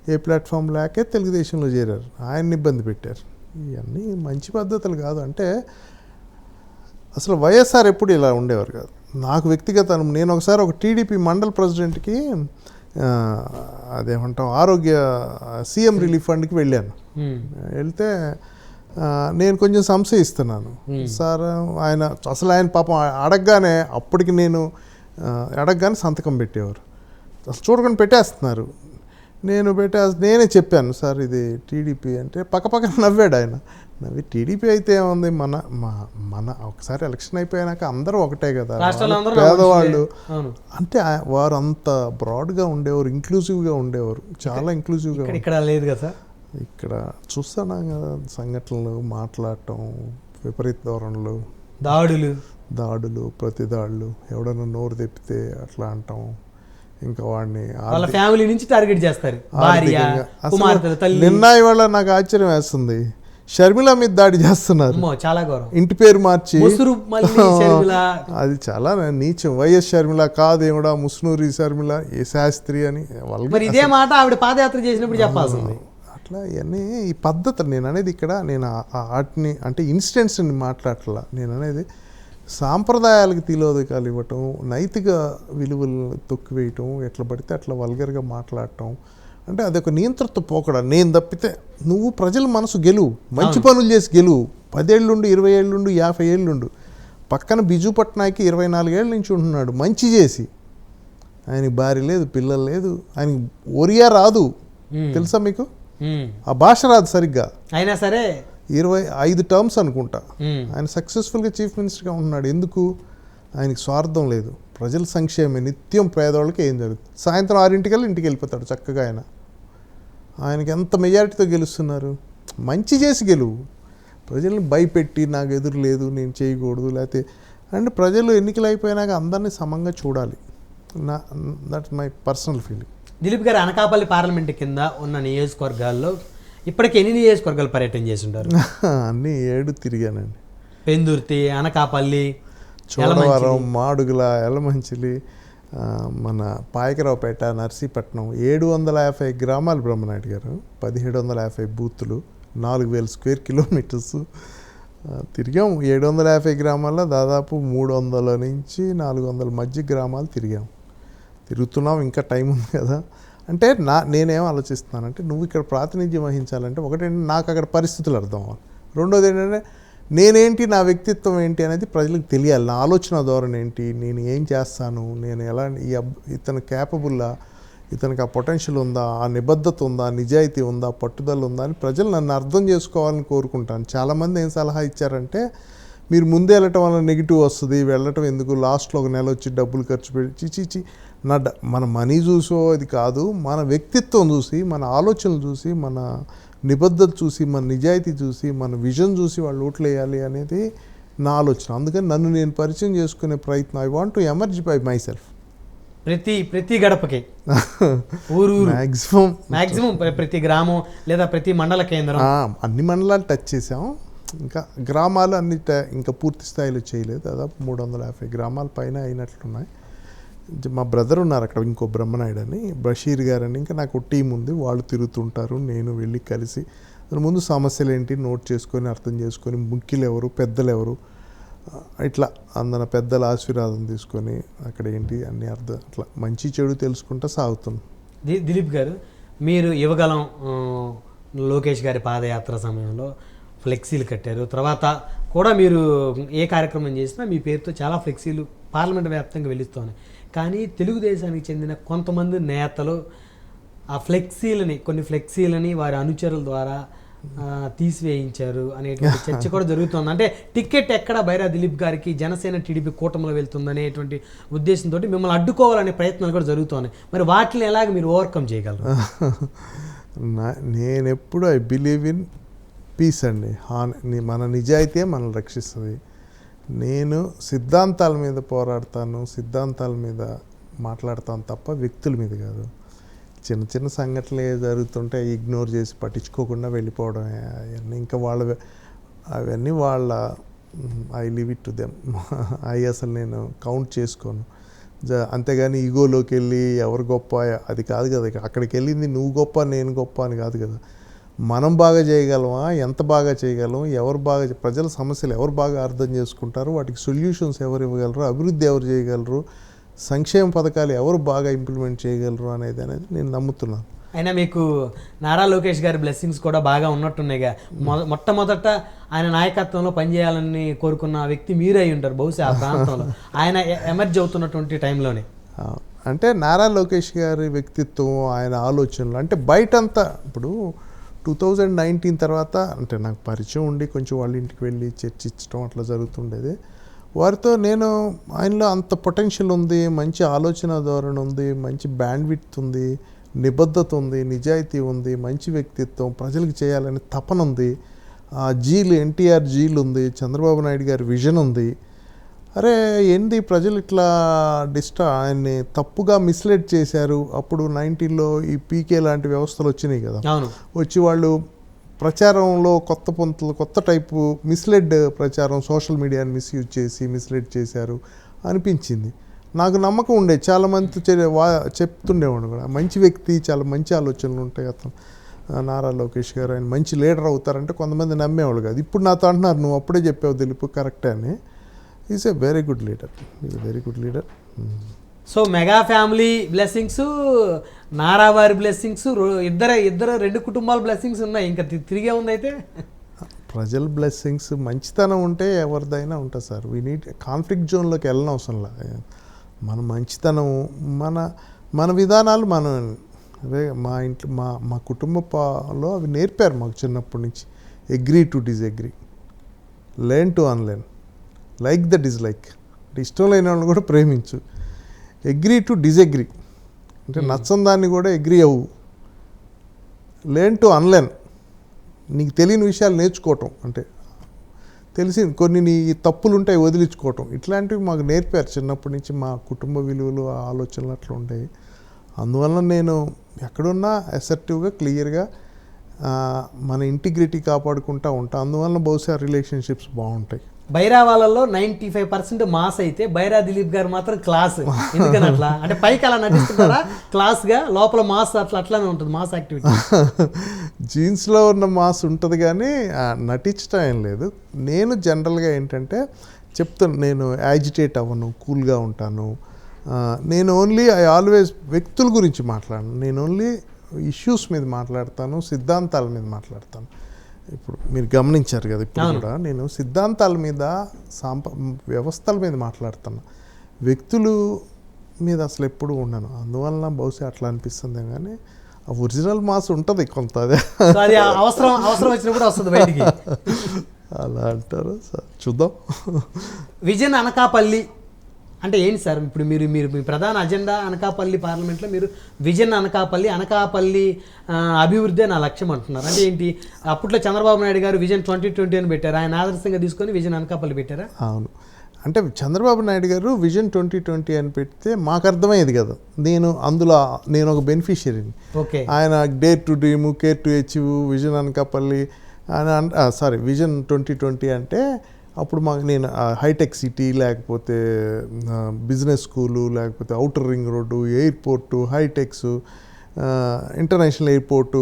ఏ ప్లాట్ఫామ్ లేకే తెలుగుదేశంలో చేరారు. ఆయన్ని ఇబ్బంది పెట్టారు. ఇవన్నీ మంచి పద్ధతులు కాదు. అంటే అసలు వైఎస్ఆర్ ఎప్పుడు ఇలా ఉండేవారు కాదు. నాకు వ్యక్తిగత నేను ఒకసారి ఒక టీడీపీ మండల్ ప్రెసిడెంట్కి అదేమంటాం ఆరోగ్య సీఎం రిలీఫ్ ఫండ్కి వెళ్ళాను. వెళ్తే నేను కొంచెం సంశయిస్తున్నాను సార్. ఆయన పాపం అడగగానే అడగగానే సంతకం పెట్టేవారు. అసలు చూడకుండా పెట్టేస్తున్నారు. నేనే చెప్పాను సార్ ఇది టీడీపీ అంటే పక్కపక్కన నవ్వాడు ఆయన. టీడీపీ అయితే ఏముంది, మన ఒకసారి ఎలక్షన్ అయిపోయాక అందరూ ఒకటే కదా, పేదవాళ్ళు అంటే వారు అంత బ్రాడ్గా ఉండేవారు, ఇంక్లూజివ్గా ఉండేవారు, చాలా ఇంక్లూజివ్గా. ఇక్కడ లేదు కదా, ఇక్కడ చూస్తాను కదా సంఘటనలు, మాట్లాడటం, విపరీత ధోరణులు, దాడులు, ప్రతి దాడులు, ఎవడన్నా నోరు తెప్పితే అట్లా అంటాం. ఇంకా వాడిని వాళ్ళ ఫ్యామిలీ నుంచి టార్గెట్ చేస్తారు. నిన్న ఇవాళ నాకు ఆశ్చర్యం వేస్తుంది, షర్మిల మీద దాడి చేస్తున్నారు. చాలా ఘోరం. ఇంటి పేరు మార్చి అది చాలా నీచం. వైఎస్ షర్మిల కాదేమిడా, ముస్నూరి షర్మిల, ఏ శాస్త్రి అని ఇదే మాట ఆవిడ పాదయాత్ర చేసినప్పుడు చెప్పాల్సింది. అట్లా ఇవన్నీ ఈ పద్ధతి. నేను అనేది ఇక్కడ నేను వాటిని అంటే ఇన్సిడెంట్స్ని మాట్లాడట్లా. నేను అనేది సాంప్రదాయాలకు తిలోదకాలు ఇవ్వటం, నైతిక విలువలు తొక్కివేయటం, ఎట్లా పడితే అట్లా వల్గర్గా మాట్లాడటం, అంటే అదొక నియంత్రిత పోకడ. నేను తప్పితే నువ్వు ప్రజల మనసు గెలువు, మంచి పనులు చేసి గెలువు. 10 ఏళ్ళుండు, 20 ఏళ్ళుండు, 50 ఏళ్ళుండు. పక్కన బిజు పట్నాయక్ 24 ఏళ్ళ నుంచి ఉంటున్నాడు మంచి చేసి. ఆయనకి భార్య లేదు, పిల్లలు లేదు, ఆయనకి ఒరియా రాదు, తెలుసా మీకు? ఆ భాష రాదు సరిగ్గా. అయినా సరే 25 టర్మ్స్ అనుకుంటా ఆయన సక్సెస్ఫుల్గా చీఫ్ మినిస్టర్గా ఉంటున్నాడు. ఎందుకు? ఆయనకి స్వార్థం లేదు, ప్రజల సంక్షేమే, నిత్యం పేదవాళ్ళకి ఏం జరుగుతుంది. సాయంత్రం 6 ఇంటికి వెళ్ళిపోతాడు చక్కగా. ఆయనకి ఎంత మెజారిటీతో గెలుస్తున్నారు? మంచి చేసి గెలువు. ప్రజల్ని భయపెట్టి నాకు ఎదురు లేదు, నేను చేయకూడదు, లేకపోతే అంటే ప్రజలు ఎన్నికలు అయిపోయినాక అందరినీ సమంగా చూడాలి. That's my personal feeling. Dilip గారు అనకాపల్లి పార్లమెంట్ కింద ఉన్న నియోజకవర్గాల్లో ఇప్పటికి ఎన్ని నియోజకవర్గాలు పర్యటన చేసి ఉంటారు? అన్నీ 7 తిరిగానండి. పెందుర్తి, అనకాపల్లి, చోడవరం, మాడుగుల, ఎలమంచిలి, మన పాయకరావుపేట, నర్సీపట్నం, 750 గ్రామాలు బ్రహ్మనాయుడు గారు, 1750 బూతులు, 4000 స్క్వేర్ కిలోమీటర్స్ తిరిగాం. 750 గ్రామాల్లో దాదాపు 300 నుంచి 400 మధ్య గ్రామాలు తిరుగుతున్నాం. ఇంకా టైం ఉంది కదా. అంటే నేనేం ఆలోచిస్తున్నానంటే, నువ్వు ఇక్కడ ప్రాతినిధ్యం వహించాలంటే ఒకటేంటి, నాకు అక్కడ పరిస్థితులు అర్థం అవ్వాలి. రెండోది ఏంటంటే నేనేంటి, నా వ్యక్తిత్వం ఏంటి అనేది ప్రజలకు తెలియాలి. నా ఆలోచన ధోరణి ఏంటి, నేను ఏం చేస్తాను, నేను ఎలా, ఇతను క్యాపబుల్లా, ఇతనికి ఆ పొటెన్షియల్ ఉందా, ఆ నిబద్ధత ఉందా, నిజాయితీ ఉందా, పట్టుదల ఉందా అని ప్రజలు నన్ను అర్థం చేసుకోవాలని కోరుకుంటాను. చాలామంది ఏం సలహా ఇచ్చారంటే, మీరు ముందే వెళ్ళటం వల్ల నెగిటివ్ వస్తుంది, వెళ్ళటం ఎందుకు, లాస్ట్లో 1 నెల వచ్చి డబ్బులు ఖర్చు పెట్టి చీచి. మన మనీ చూసో అది కాదు, మన వ్యక్తిత్వం చూసి, మన ఆలోచనలు చూసి, మన నిబద్ధత చూసి, మన నిజాయితీ చూసి, మన విజన్ చూసి వాళ్ళు ఓట్లు వేయాలి అనేది నా ఆలోచన. అందుకని నన్ను నేను పరిచయం చేసుకునే ప్రయత్నం. I want to emerge by my self. ప్రతి గడపకి ఊరు మ్యాక్సిమం ప్రతి గ్రామం లేదా ప్రతి మండల కేంద్రం, అన్ని మండలాలు టచ్ చేసాం. ఇంకా గ్రామాలు అన్ని ఇంకా పూర్తి స్థాయిలో చేయలేదు. దాదాపు 350 గ్రామాల పైన అయినట్లున్నాయి. మా బ్రదర్ ఉన్నారు అక్కడ, ఇంకో బ్రహ్మనాయుడు అని, బషీర్ గారు అని, ఇంకా నాకు టీం ఉంది, వాళ్ళు తిరుగుతుంటారు. నేను వెళ్ళి కలిసి దాని ముందు సమస్యలు ఏంటి నోట్ చేసుకొని, అర్థం చేసుకొని, ముఖ్యులు ఎవరు, పెద్దలు ఎవరు, ఇట్లా అందన పెద్దల ఆశీర్వాదం తీసుకొని అక్కడ ఏంటి అన్ని అర్థం అట్లా మంచి చెడు తెలుసుకుంటా సాగుతున్నాం. దిలీప్ గారు, మీరు యువగలం లోకేష్ గారి పాదయాత్ర సమయంలో ఫ్లెక్సీలు కట్టారు. తర్వాత కూడా మీరు ఏ కార్యక్రమం చేసినా మీ పేరుతో చాలా ఫ్లెక్సీలు పార్లమెంట్ వ్యాప్తంగా వెలుస్తున్నాయి. కానీ తెలుగుదేశానికి చెందిన కొంతమంది నేతలు ఆ కొన్ని ఫ్లెక్సీలని వారి అనుచరుల ద్వారా తీసివేయించారు అనేటువంటి చర్చ కూడా జరుగుతుంది. అంటే టికెట్ ఎక్కడ బైరా దిలీప్ గారికి జనసేన టీడీపీ కూటమిలో వెళ్తుంది అనేటువంటి ఉద్దేశంతో మిమ్మల్ని అడ్డుకోవాలనే ప్రయత్నాలు కూడా జరుగుతున్నాయి. మరి వాటిని ఎలాగ మీరు ఓవర్కమ్ చేయగలరు? నేను ఎప్పుడు ఐ బిలీవ్ ఇన్ పీస్ అండి. మన నిజాయితీయే మనల్ని రక్షిస్తుంది. నేను సిద్ధాంతాల మీద పోరాడతాను, సిద్ధాంతాల మీద మాట్లాడతాను తప్ప వ్యక్తుల మీద కాదు. చిన్న చిన్న సంఘటనలు జరుగుతుంటే ఇగ్నోర్ చేసి పట్టించుకోకుండా వెళ్ళిపోవడం అవన్నీ ఇంకా అవన్నీ వాళ్ళ I leave it to them. అవి అసలు నేను కౌంట్ చేసుకోను. అంతేగాని ఈగోలోకి వెళ్ళి ఎవరు గొప్ప అది కాదు కదా. అక్కడికి వెళ్ళింది నువ్వు గొప్ప నేను గొప్ప అని కాదు కదా. మనం బాగా చేయగలమా, ఎంత బాగా చేయగలం, ఎవరు బాగా ప్రజల సమస్యలు ఎవరు బాగా అర్థం చేసుకుంటారు, వాటికి సొల్యూషన్స్ ఎవరు ఇవ్వగలరు, అభివృద్ధి ఎవరు చేయగలరు, సంక్షేమ పథకాలు ఎవరు బాగా ఇంప్లిమెంట్ చేయగలరు అనేది నేను నమ్ముతున్నాను. అయినా మీకు నారా లోకేష్ గారి బ్లెస్సింగ్స్ కూడా బాగా ఉన్నట్టున్నాయిగా. మొట్టమొదట ఆయన నాయకత్వంలో పనిచేయాలని కోరుకున్న వ్యక్తి మీరే అయి ఉంటారు బహుశా ఆ ప్రాంతంలో, ఆయన ఎమర్జ్ అవుతున్నటువంటి టైంలోనే. అంటే నారా లోకేష్ గారి వ్యక్తిత్వం, ఆయన ఆలోచనలు అంటే బయటంతా ఇప్పుడు 2019 తర్వాత అంటే నాకు పరిచయం ఉండి కొంచెం వాళ్ళ ఇంటికి వెళ్ళి చర్చించడం అట్లా జరుగుతుండేది. వారితో నేను ఆయనలో అంత పొటెన్షియల్ ఉంది, మంచి ఆలోచన ధోరణి ఉంది, మంచి బ్యాండ్విడ్త్ ఉంది, నిబద్ధత ఉంది, నిజాయితీ ఉంది, మంచి వ్యక్తిత్వం, ప్రజలకు చేయాలని తపన ఉంది, ఎన్టీఆర్ జీలు ఉంది, చంద్రబాబు నాయుడు గారి విజన్ ఉంది. అరే ఏంది ప్రజలు ఇట్లా ఆయన్ని తప్పుగా మిస్లీడ్ చేశారు. అప్పుడు 90లో ఈ పీకే లాంటి వ్యవస్థలు వచ్చినాయి కదా, వచ్చి వాళ్ళు ప్రచారంలో కొత్త టైపు మిస్లీడ్ ప్రచారం, సోషల్ మీడియాని మిస్యూజ్ చేసి మిస్లీడ్ చేశారు అనిపించింది. నాకు నమ్మకం ఉండే, చాలామంది చెప్తుండేవాడు కూడా, మంచి వ్యక్తి, చాలా మంచి ఆలోచనలు ఉంటాయి అతను నారా లోకేష్ గారు, ఆయన మంచి లీడర్ అవుతారంటే కొంతమంది నమ్మేవాళ్ళు కాదు. ఇప్పుడు నాతో అంటున్నారు నువ్వు అప్పుడే చెప్పావు దిలీప్ కరెక్టే అని. Is a very good leader. So mega family blessings, Nara వారి బ్లెస్సింగ్స్, ఇద్దరు రెండు కుటుంబాల బ్లెస్సింగ్స్ ఉన్నాయి. ఇంకా తిరిగే ఉంది అయితే ప్రజల బ్లెస్సింగ్స్, మంచితనం ఉంటే ఎవరిదైనా ఉంటుంది సార్. వీ నీడ్ కాన్ఫ్లిక్ట్ జోన్లోకి వెళ్ళిన అవసరం లేదు. మన మంచితనం, మన విధానాలు మా ఇంట్లో మా కుటుంబంలో అవి నేర్పారు మాకు చిన్నప్పటి నుంచి. Agree to disagree, learn to unlearn, like the dislike అంటే ఇష్టం లేని వాళ్ళని కూడా ప్రేమించు, అగ్రీ టు డిజగ్రీ అంటే నచ్చని దాన్ని కూడా అగ్రీ అవ్వు, లెర్న్ టు అన్లెర్న్ నీకు తెలియని విషయాలు నేర్చుకోవటం, అంటే తెలిసి కొన్ని నీ తప్పులు ఉంటాయి వదిలించుకోవటం, ఇట్లాంటివి మాకు నేర్పారు చిన్నప్పటి నుంచి. మా కుటుంబ విలువలు, ఆలోచనలు అట్లా ఉంటాయి. అందువల్ల నేను ఎక్కడున్నా అసర్టివ్గా, క్లియర్గా మన ఇంటిగ్రిటీ కాపాడుకుంటూ ఉంటాను. అందువల్ల బహుశా రిలేషన్షిప్స్ బాగుంటాయి. బైరా వాళ్ళలో 95% మాస్ అయితే బైరా దిలీప్ గారు మాత్రం క్లాస్. ఎందుకని అట్లా అంటే పైకి అలా నటిస్తున్నారా క్లాస్గా, లోపల మాస్ అట్లానే ఉంటుంది, మాస్ యాక్టివిటీ. జీన్స్లో ఉన్న మాస్ ఉంటుంది కానీ నటించడం ఏం లేదు. నేను జనరల్గా ఏంటంటే చెప్తాను, నేను యాజిటేట్ అవ్వను, కూల్గా ఉంటాను. నేను ఐ ఆల్వేస్ వ్యక్తుల గురించి మాట్లాడను, నేను ఓన్లీ ఇష్యూస్ మీద మాట్లాడతాను, సిద్ధాంతాల మీద మాట్లాడతాను. ఇప్పుడు మీరు గమనించారు కదా, ఇప్పుడు కూడా నేను సిద్ధాంతాల మీద, వ్యవస్థల మీద మాట్లాడుతాను, వ్యక్తులు మీద అసలు ఎప్పుడు ఉండను. అందువలన బహుశా అట్లా అనిపిస్తుంది కానీ ఆ ఒరిజినల్ మాస్ ఉంటుంది కొంత, అదే అవసరం వచ్చినప్పుడు వస్తుంది బయటికి. అలా అంటారు సార్, చూద్దాం. విజన్ అనకాపల్లి అంటే ఏంటి సార్? ఇప్పుడు మీరు మీ ప్రధాన అజెండా అనకాపల్లి పార్లమెంట్లో మీరు విజన్ అనకాపల్లి అభివృద్ధి నా లక్ష్యం అంటున్నారు. అంటే ఏంటి? అప్పట్లో చంద్రబాబు నాయుడు గారు విజన్ 2020 అని పెట్టారు, ఆయన ఆదర్శంగా తీసుకొని విజన్ అనకాపల్లి పెట్టారా? అవును. అంటే చంద్రబాబు నాయుడు గారు విజన్ 2020 అని పెడితే మాకు అర్థమయ్యేది కదా, అందులో నేను ఒక బెనిఫిషియరీని. ఓకే. ఆయన dare to dream, care to achieve, vision Anakapalli vision 2020 అంటే అప్పుడు నేను హైటెక్ సిటీ, లేకపోతే బిజినెస్ స్కూలు, లేకపోతే outer ring road, airport, HITEX, international airport,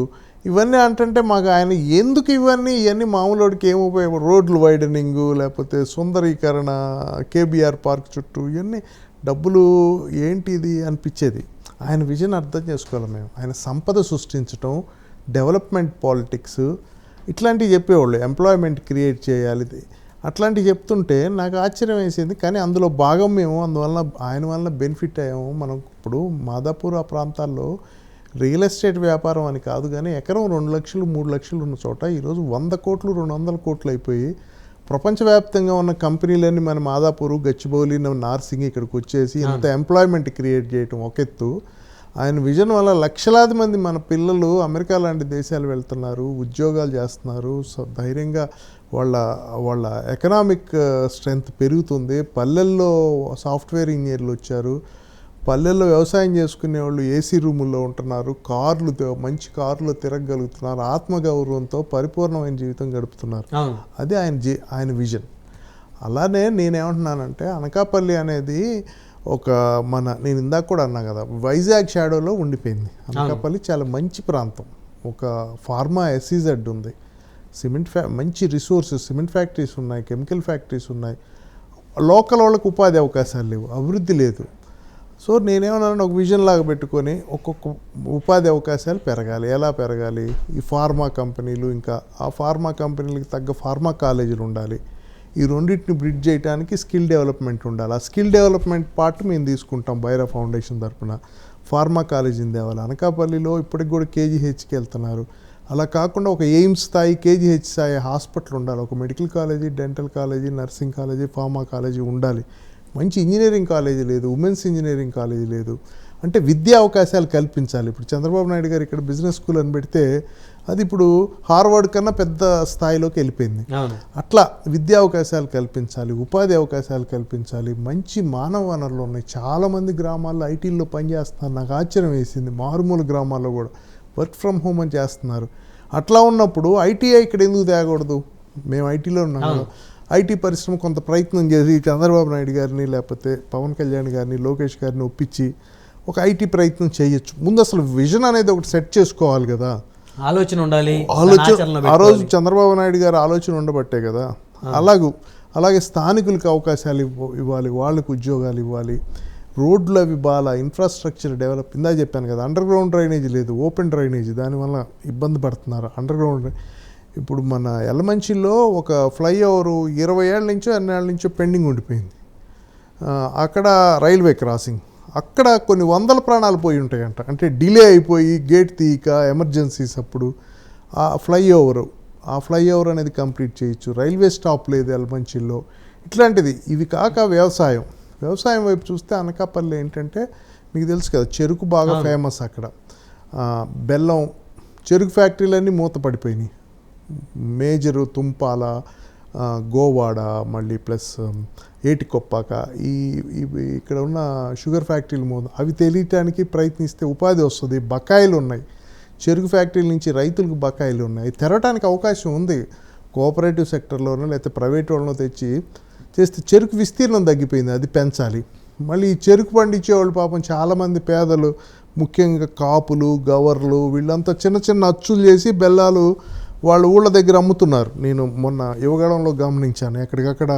ఇవన్నీ అంటే మాకు ఆయన ఎందుకు ఇవన్నీ మామూలుడికి ఏం ఉపయోగం, రోడ్లు వైడనింగు లేకపోతే సుందరీకరణ, కేబీఆర్ పార్క్ చుట్టూ ఇవన్నీ డబ్బులు ఏంటి ఇది అనిపించేది. ఆయన విజన్ అర్థం చేసుకోవాలి మేము. ఆయన సంపద సృష్టించడం, డెవలప్మెంట్ పాలిటిక్స్ ఇట్లాంటివి చెప్పేవాళ్ళు, ఎంప్లాయ్మెంట్ క్రియేట్ చేయాలి అట్లాంటివి చెప్తుంటే నాకు ఆశ్చర్యం వేసింది. కానీ అందులో భాగం మేము, అందువల్ల ఆయన వల్ల బెనిఫిట్ అయ్యాము. మనం ఇప్పుడు మాదాపూర్ ఆ ప్రాంతాల్లో రియల్ ఎస్టేట్ వ్యాపారం అని కాదు కానీ ఎకరం 2 లక్షలు 3 లక్షలు ఉన్న చోట ఈరోజు 100 కోట్లు 200 కోట్లు అయిపోయి ప్రపంచవ్యాప్తంగా ఉన్న కంపెనీలన్నీ మన మాదాపూరు, గచ్చిబౌలి, నార్సింగ్ ఇక్కడికి వచ్చేసి ఇంత ఎంప్లాయ్మెంట్ క్రియేట్ చేయటం ఒక ఎత్తు. ఆయన విజన్ వల్ల లక్షలాది మంది మన పిల్లలు అమెరికా లాంటి దేశాలు వెళ్తున్నారు, ఉద్యోగాలు చేస్తున్నారు, ధైర్యంగా వాళ్ళ ఎకనామిక్ స్ట్రెంగ్త్ పెరుగుతుంది. పల్లెల్లో సాఫ్ట్వేర్ ఇంజనీర్లు వచ్చారు, పల్లెల్లో వ్యవసాయం చేసుకునే వాళ్ళు ఏసీ రూముల్లో ఉంటున్నారు, మంచి కార్లు తిరగగలుగుతున్నారు, ఆత్మగౌరవంతో పరిపూర్ణమైన జీవితం గడుపుతున్నారు. అది ఆయన విజన్. అలానే నేనేమంటున్నానంటే అనకాపల్లి అనేది నేను ఇందాక కూడా అన్నా కదా, వైజాగ్ షాడోలో ఉండిపోయింది. అనకాపల్లి చాలా మంచి ప్రాంతం, ఒక ఫార్మా ఎస్ఈజెడ్ ఉంది, మంచి రిసోర్సెస్, సిమెంట్ ఫ్యాక్టరీస్ ఉన్నాయి, కెమికల్ ఫ్యాక్టరీస్ ఉన్నాయి. లోకల్ వాళ్ళకు ఉపాధి అవకాశాలు లేవు, అభివృద్ధి లేదు. సో నేనేమన్నాను, ఒక విజన్ లాగా పెట్టుకొని ఒక్కొక్క ఉపాధి అవకాశాలు పెరగాలి. ఎలా పెరగాలి? ఈ ఫార్మా కంపెనీలు, ఇంకా ఆ ఫార్మా కంపెనీలకు తగ్గ ఫార్మా కాలేజీలు ఉండాలి. ఈ రెండింటిని బ్రిడ్జ్ చేయడానికి స్కిల్ డెవలప్మెంట్ ఉండాలి. ఆ స్కిల్ డెవలప్మెంట్ పార్ట్ మేము తీసుకుంటాం బైరా ఫౌండేషన్ తరఫున. ఫార్మా కాలేజీని తేవాలి. అనకాపల్లిలో ఇప్పటికి కూడా కేజీహెచ్కి వెళ్తున్నారు. అలా కాకుండా ఒక ఎయిమ్స్ స్థాయి, కేజీహెచ్ స్థాయి హాస్పిటల్ ఉండాలి. ఒక medical college, dental college, nursing college, pharma college ఉండాలి. మంచి ఇంజనీరింగ్ కాలేజీ లేదు, ఉమెన్స్ ఇంజనీరింగ్ కాలేజీ లేదు. అంటే విద్యా అవకాశాలు కల్పించాలి. ఇప్పుడు చంద్రబాబు నాయుడు గారు ఇక్కడ బిజినెస్ స్కూల్ అని పెడితే అది ఇప్పుడు హార్వర్డ్ కన్నా పెద్ద స్థాయిలోకి వెళ్ళిపోయింది. అట్లా విద్యా అవకాశాలు కల్పించాలి, ఉపాధి అవకాశాలు కల్పించాలి. మంచి మానవ వనరులు ఉన్నాయి. చాలామంది గ్రామాల్లో ఐటీల్లో పనిచేస్తున్నారు. నాకు ఆశ్చర్యం వేసింది, మారుమూల గ్రామాల్లో కూడా వర్క్ ఫ్రమ్ హోమ్ అని చేస్తున్నారు. అట్లా ఉన్నప్పుడు ఐటీఐ ఇక్కడ ఎందుకు తేకూడదు? మేము ఐటీలో ఉన్నాము. ఐటీ పరిశ్రమ కొంత ప్రయత్నం చేసి చంద్రబాబు నాయుడు గారిని, లేకపోతే పవన్ కళ్యాణ్ గారిని, లోకేష్ గారిని ఒప్పించి ఒక ఐటీ ప్రయత్నం చేయొచ్చు. ముందు అసలు విజన్ అనేది ఒకటి సెట్ చేసుకోవాలి కదా, ఆలోచన ఉండాలి. ఆ రోజు చంద్రబాబు నాయుడు గారు ఆలోచన ఉండబట్టే కదా. అలాగే స్థానికులకు అవకాశాలు ఇవ్వాలి, వాళ్ళకు ఉద్యోగాలు ఇవ్వాలి, రోడ్లు అవి బాగా, ఇన్ఫ్రాస్ట్రక్చర్ డెవలప్. ఇందా చెప్పాను కదా, అండర్ గ్రౌండ్ డ్రైనేజ్ లేదు, ఓపెన్ డ్రైనేజ్, దానివల్ల ఇబ్బంది పడుతున్నారు. అండర్ గ్రౌండ్ ఇప్పుడు మన ఎలమంచిలో ఒక ఫ్లైఓవర్ 20 ఏళ్ళ నుంచో 2 ఏళ్ళ నుంచో పెండింగ్ ఉండిపోయింది. అక్కడ రైల్వే క్రాసింగ్, అక్కడ కొన్ని వందల ప్రాణాలు పోయి ఉంటాయంట. అంటే డిలే అయిపోయి గేట్ తీయక ఎమర్జెన్సీస్ అప్పుడు ఆ ఫ్లైఓవర్ అనేది కంప్లీట్ చేయొచ్చు. రైల్వే స్టాప్ లేదు ఎలమంచిలో. ఇట్లాంటిది. ఇవి కాక వ్యవసాయం వైపు చూస్తే అనకాపల్లి ఏంటంటే మీకు తెలుసు కదా, చెరుకు బాగా ఫేమస్ అక్కడ. బెల్లం, చెరుకు ఫ్యాక్టరీలన్నీ మూతపడిపోయినాయి. మేజరు తుంపాల, గోవాడ, మళ్ళీ ప్లస్ ఏటికొప్పాక, ఇక్కడ ఉన్న షుగర్ ఫ్యాక్టరీలు అవి తెలియటానికి ప్రయత్నిస్తే ఉపాధి వస్తుంది. బకాయిలు ఉన్నాయి, చెరుకు ఫ్యాక్టరీల నుంచి రైతులకు బకాయిలు ఉన్నాయి. తెరవడానికి అవకాశం ఉంది. కోఆపరేటివ్ సెక్టర్లోనో లేకపోతే ప్రైవేట్ వాళ్ళనో చేస్తే చెరుకు విస్తీర్ణం తగ్గిపోయింది, అది పెంచాలి. మళ్ళీ ఈ చెరుకు పండించేవాళ్ళు పాపం చాలామంది పేదలు, ముఖ్యంగా కాపులు, గవర్లు, వీళ్ళంతా చిన్న చిన్న అచ్చులు చేసి బెల్లాలు వాళ్ళ ఊళ్ళ దగ్గర అమ్ముతున్నారు. నేను మొన్న యువగడంలో గమనించాను. ఎక్కడికక్కడ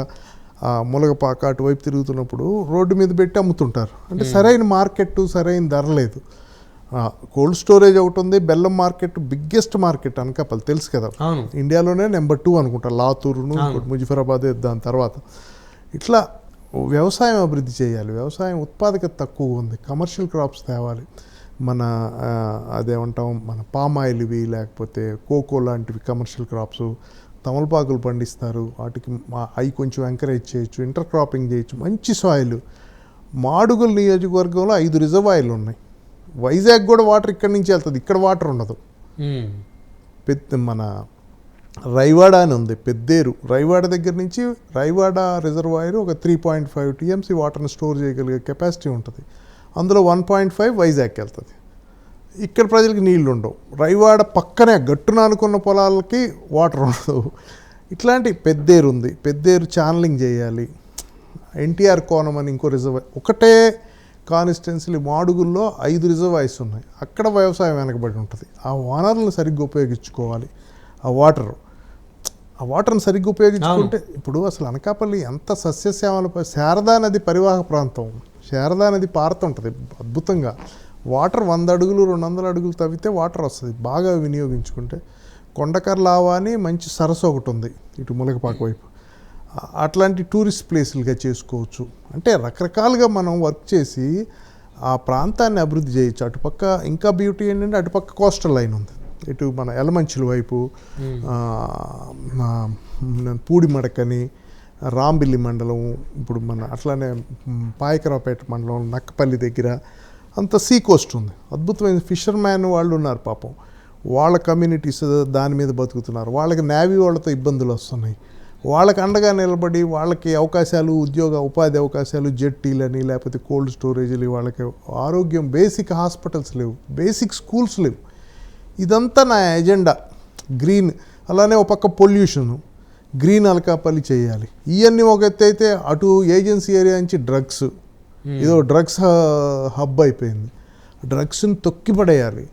ములగపాక అటువైపు తిరుగుతున్నప్పుడు రోడ్డు మీద పెట్టి అమ్ముతుంటారు. అంటే సరైన మార్కెట్, సరైన ధర లేదు. కోల్డ్ స్టోరేజ్ ఒకటి ఉంది. బెల్లం మార్కెట్ బిగ్గెస్ట్ మార్కెట్ అనకాపల్లి, తెలుసు కదా, ఇండియాలోనే నెంబర్ 2 అనుకుంటా. లాతూరును, ముజఫరాబాద్ దాని తర్వాత. ఇట్లా వ్యవసాయం అభివృద్ధి చేయాలి. వ్యవసాయం ఉత్పాదకత తక్కువ ఉంది. కమర్షియల్ క్రాప్స్ తేవాలి. అదేమంటాం, మన పామాయిల్ ఇవి, లేకపోతే కోకో లాంటివి కమర్షియల్ క్రాప్స్. తమలపాకులు పండిస్తారు, వాటికి అవి కొంచెం ఎంకరేజ్ చేయొచ్చు. ఇంటర్ క్రాపింగ్ చేయొచ్చు. మంచి సాయిల్. మాడుగుల నియోజకవర్గంలో 5 రిజర్వాయర్లు ఉన్నాయి. వైజాగ్ కూడా వాటర్ ఇక్కడి నుంచి వెళ్తుంది, ఇక్కడ వాటర్ ఉండదు. మన రైవాడ అని ఉంది, పెద్దేరు. రైవాడ దగ్గర నుంచి రైవాడ రిజర్వాయర్ ఒక 3.5 TMC వాటర్ని స్టోర్ చేయగలిగే కెపాసిటీ ఉంటుంది. అందులో 1.5 వైజాగ్కి వెళ్తుంది. ఇక్కడ ప్రజలకు నీళ్లు ఉండవు. రైవాడ పక్కనే గట్టున అనుకున్న పొలాలకి వాటర్ ఉండదు. ఇట్లాంటి పెద్దేరు ఉంది. పెద్దేరు ఛానలింగ్ చేయాలి. ఎన్టీఆర్ కోనం అని ఇంకో రిజర్వాయర్. ఒకటే కాన్స్టిట్యున్సీ మాడుగుల్లో 5 రిజర్వాయర్స్ ఉన్నాయి. అక్కడ వ్యవసాయం వెనకబడి ఉంటుంది. ఆ వనరులను సరిగ్గా ఉపయోగించుకోవాలి. ఆ వాటర్ని సరిగ్గా ఉపయోగించుకుంటే ఇప్పుడు అసలు అనకాపల్లి ఎంత సస్యశ్యామల శారదా నది పరివాహక ప్రాంతం. శారదా నది పారుతుంటుంది అద్భుతంగా. వాటర్ 100 అడుగులు 200 అడుగులు తవ్వితే వాటర్ వస్తుంది బాగా వినియోగించుకుంటే. కొండకర్లావా అని మంచి సరస్సు ఒకటి ఉంది ఇటు ములగపాక వైపు. అట్లాంటి టూరిస్ట్ ప్లేసులుగా చేసుకోవచ్చు. అంటే రకరకాలుగా మనం వర్క్ చేసి ఆ ప్రాంతాన్ని అభివృద్ధి చేయొచ్చు. అటుపక్క ఇంకా బ్యూటీ ఏంటంటే అటుపక్క కోస్టల్ లైన్ ఉంది. ఇటు మన ఎలమంచుల వైపు పూడిమడకని, రాంబిల్లి మండలం, ఇప్పుడు మన అట్లానే పాయకరావుపేట మండలం, నక్కపల్లి దగ్గర అంత సీ కోస్ట్ ఉంది. అద్భుతమైన ఫిషర్ మ్యాన్ వాళ్ళు ఉన్నారు పాపం. వాళ్ళ కమ్యూనిటీస్ దాని మీద బతుకుతున్నారు. వాళ్ళకి నేవీ వాళ్ళతో ఇబ్బందులు వస్తున్నాయి. వాళ్ళకి అండగా నిలబడి వాళ్ళకి అవకాశాలు, ఉపాధి అవకాశాలు, జెట్టీలని లేకపోతే కోల్డ్ స్టోరేజీలు, వాళ్ళకి ఆరోగ్యం, బేసిక్ హాస్పిటల్స్ లేవు, బేసిక్ స్కూల్స్ లేవు. ఇదంతా నా ఎజెండా. గ్రీన్, అలానే ఒక పక్క పొల్యూషను, గ్రీన్ అనకాపల్లి చేయాలి. ఇవన్నీ ఒక ఎత్తు అయితే అటు ఏజెన్సీ ఏరియా నుంచి డ్రగ్స్, ఏదో డ్రగ్స్ హబ్ అయిపోయింది. డ్రగ్స్ని తొక్కిపడేయాలి.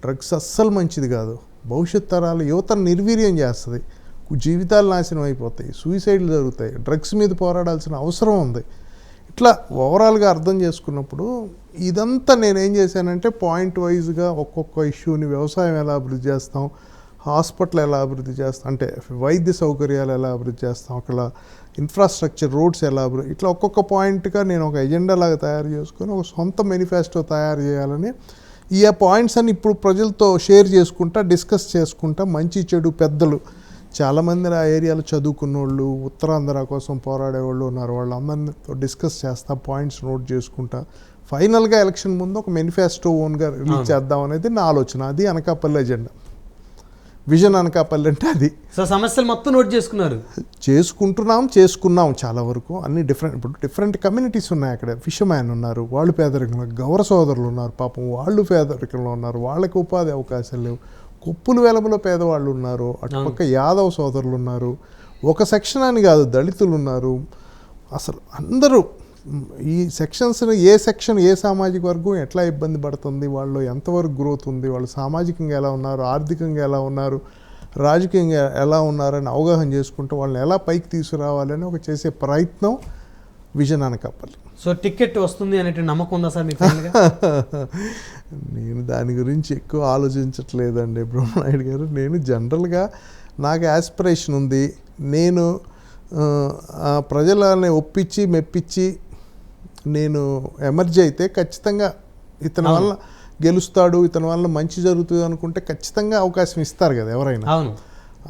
డ్రగ్స్ అస్సలు మంచిది కాదు. భవిష్యత్ తరాలు యువతను నిర్వీర్యం చేస్తుంది. జీవితాలు నాశనం అయిపోతాయి, సూసైడ్లు జరుగుతాయి. డ్రగ్స్ మీద పోరాడాల్సిన అవసరం ఉంది. ఇట్లా ఓవరాల్గా అర్థం చేసుకున్నప్పుడు ఇదంతా నేనేం చేశానంటే పాయింట్ వైజ్గా ఒక్కొక్క ఇష్యూని, వ్యవసాయం ఎలా అభివృద్ధి చేస్తాం, హాస్పిటల్ ఎలా అభివృద్ధి చేస్తాం, అంటే వైద్య సౌకర్యాలు ఎలా అభివృద్ధి చేస్తాం, అక్కడ ఇన్ఫ్రాస్ట్రక్చర్, రోడ్స్ ఎలా అభివృద్ధి, ఇట్లా ఒక్కొక్క పాయింట్గా నేను ఒక ఎజెండా లాగా తయారు చేసుకొని ఒక సొంత మేనిఫెస్టో తయారు చేయాలని ఈ పాయింట్స్ అని ఇప్పుడు ప్రజలతో షేర్ చేసుకుంటా, డిస్కస్ చేసుకుంటా. మంచి చెడు పెద్దలు చాలామంది ఆ ఏరియాలో చదువుకున్న వాళ్ళు, ఉత్తరాంధ్ర కోసం పోరాడేవాళ్ళు ఉన్నారు. వాళ్ళందరితో డిస్కస్ చేస్తా, పాయింట్స్ నోట్ చేసుకుంటా. ఫైనల్గా ఎలక్షన్ ముందు ఒక మేనిఫెస్టో ఓన్గా రిలీజ్ చేద్దాం అనేది నా ఆలోచన. అది అనకాపల్లి ఎజెండా, విజన్ అనకాపల్లి అంటే అది. సో సమస్యలు మొత్తం నోట్ చేసుకున్నాం చాలా వరకు. అన్ని డిఫరెంట్ కమ్యూనిటీస్ ఉన్నాయి అక్కడ. ఫిషర్మ్యాన్ ఉన్నారు, వాళ్ళు పేదరికంలో, గౌర సోదరులు ఉన్నారు, పాపం వాళ్ళు పేదరికంలో ఉన్నారు, వాళ్ళకి ఉపాధి అవకాశాలు లేవు. కొప్పులు వెలములో పేదవాళ్ళు ఉన్నారు, అటుపక్క యాదవ్ సోదరులు ఉన్నారు. ఒక సెక్షన్ అని కాదు, దళితులు ఉన్నారు. అసలు అందరూ ఈ సెక్షన్స్ని ఏ సెక్షన్, ఏ సామాజిక వర్గం ఎట్లా ఇబ్బంది పడుతుంది, వాళ్ళు ఎంతవరకు గ్రోత్ ఉంది, వాళ్ళు సామాజికంగా ఎలా ఉన్నారు, ఆర్థికంగా ఎలా ఉన్నారు, రాజకీయంగా ఎలా ఉన్నారని అవగాహన చేసుకుంటూ వాళ్ళని ఎలా పైకి తీసుకురావాలని ఒక చేసే ప్రయత్నం విజన్ అనకాపల్లి. సో టికెట్ వస్తుంది అనే నమ్మకం ఉందా సార్ మీకు? నేను దాని గురించి ఎక్కువ ఆలోచించట్లేదండి బ్రహ్మనాయుడు గారు. నేను జనరల్గా నాకు యాస్పిరేషన్ ఉంది. నేను ప్రజలని ఒప్పించి మెప్పించి నేను ఎమర్జీ అయితే ఖచ్చితంగా ఇతని వల్ల గెలుస్తాడు, ఇతని వల్ల మంచి జరుగుతుంది అనుకుంటే ఖచ్చితంగా అవకాశం ఇస్తారు కదా ఎవరైనా. అవును,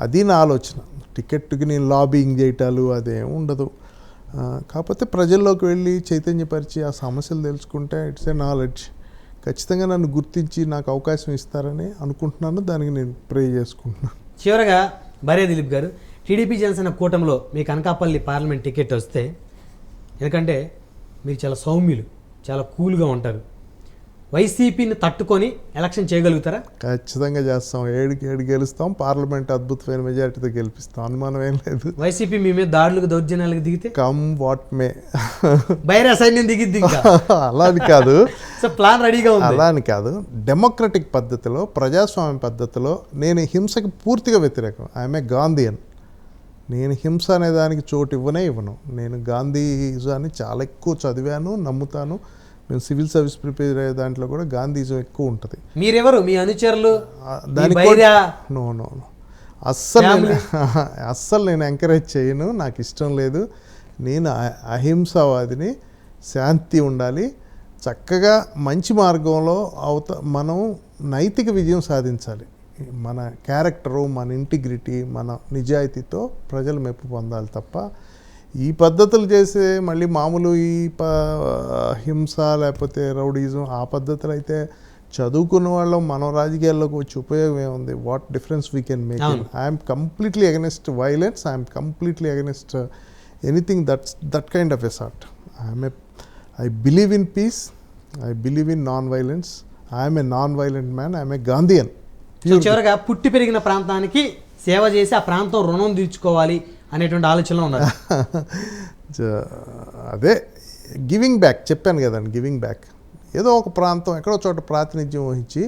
అది నా ఆలోచన. టికెట్కి నేను లాబింగ్ చేయటాలు అదేం ఉండదు. కాకపోతే ప్రజల్లోకి వెళ్ళి చైతన్యపరిచి ఆ సమస్యలు తెలుసుకుంటే ఇట్స్ ఏ నాలెడ్జ్. ఖచ్చితంగా నన్ను గుర్తించి నాకు అవకాశం ఇస్తారని అనుకుంటున్నాను. దానికి నేను ప్రే చేసుకుంటున్నాను. చివరగా బైరా దిలీప్ గారు, టీడీపీ జనసేన కూటమిలో మీకు అనకాపల్లి పార్లమెంట్ టికెట్ వస్తే, ఎందుకంటే మీరు చాలా సౌమ్యులు, చాలా కూల్గా ఉంటారు, వైసీపీని తట్టుకొని ఎలక్షన్ చేయగలుగుతారా? ఖచ్చితంగా చేస్తాం. 7 గెలుస్తాం. పార్లమెంట్ అద్భుతమైన మెజారిటీతో గెలిపిస్తాం, అనుమానం ఏం లేదు. వైసీపీ మీ మీద దాడులకు, దౌర్జన్యాలకు దిగితే కమ్ వాట్ మే, బైరా సైన్యం దిగిద్ది ఇంకా. అలా అని కాదు, సో ప్లాన్ రెడీగా ఉంది. అలా అని కాదు, డెమోక్రటిక్ పద్ధతిలో, ప్రజాస్వామ్య పద్ధతిలో నేను హింసకి పూర్తిగా వ్యతిరేకం. I'm a Gandhian. నేను హింస అనే దానికి చోటు ఇవ్వను. నేను గాంధీజాన్ని చాలా ఎక్కువ చదివాను, నమ్ముతాను. మేము సివిల్ సర్వీస్ ప్రిపేర్ అయ్యే దాంట్లో కూడా గాంధీజం ఎక్కువ ఉంటుంది. మీరెవరు, మీ అనుచరులు? నో అస్సలు నేను ఎంకరేజ్ చేయను, నాకు ఇష్టం లేదు. నేను అహింసావాదిని. శాంతి ఉండాలి, చక్కగా మంచి మార్గంలో మనం నైతిక విజయం సాధించాలి. మన క్యారెక్టరు, మన ఇంటిగ్రిటీ, మన నిజాయితీతో ప్రజలు మెప్పు పొందాలి తప్ప ఈ పద్ధతులు చేసే మళ్ళీ మామూలు ఈ హింస లేకపోతే రౌడీజం ఆ పద్ధతులు అయితే చదువుకున్న వాళ్ళం మనం రాజకీయాల్లోకి వచ్చి ఉపయోగం ఏముంది? What difference we can make? I'm completely against violence. I'm completely against anything that kind of a sort. I believe in peace. I believe in non violence. I'm a non violent man. I'm a Gandhian. చివరగా పుట్టి పెరిగిన ప్రాంతానికి సేవ చేసి ఆ ప్రాంతం రుణం తీర్చుకోవాలి అనేటువంటి ఆలోచనలో ఉన్నారు. అదే గివింగ్ బ్యాక్ చెప్పాను కదండి, గివింగ్ బ్యాక్. ఏదో ఒక ప్రాంతం ఎక్కడో చోట ప్రాతినిధ్యం వహించి,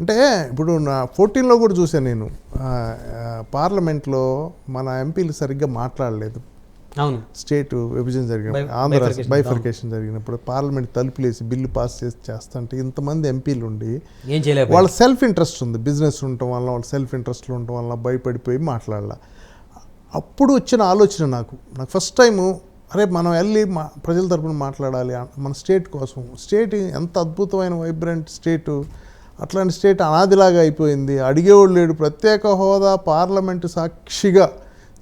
అంటే ఇప్పుడు నా 14లో కూడా చూశాను నేను, పార్లమెంట్లో మన ఎంపీలు సరిగ్గా మాట్లాడలేదు. అవును, స్టేట్ విభజన జరిగినప్పుడు, ఆంధ్ర బైఫర్కేషన్ జరిగినప్పుడు పార్లమెంట్ తలుపులేసి బిల్లు పాస్ చేస్తుంటే ఇంతమంది ఎంపీలు ఉండి ఏం చేయలేదు. వాళ్ళ సెల్ఫ్ ఇంట్రెస్ట్ ఉంది, బిజినెస్ ఉండటం వల్ల, వాళ్ళ సెల్ఫ్ ఇంట్రెస్ట్లు ఉండటం వల్ల భయపడిపోయి మాట్లాడాల. అప్పుడు వచ్చిన ఆలోచన నాకు ఫస్ట్ టైము, అరే మనం వెళ్ళి ప్రజల తరపున మాట్లాడాలి మన స్టేట్ కోసం. స్టేట్ ఎంత అద్భుతమైన వైబ్రెంట్ స్టేటు, అట్లాంటి స్టేట్ అనాదిలాగా అయిపోయింది. అడిగేవాళ్ళు లేడు. ప్రత్యేక హోదా పార్లమెంటు సాక్షిగా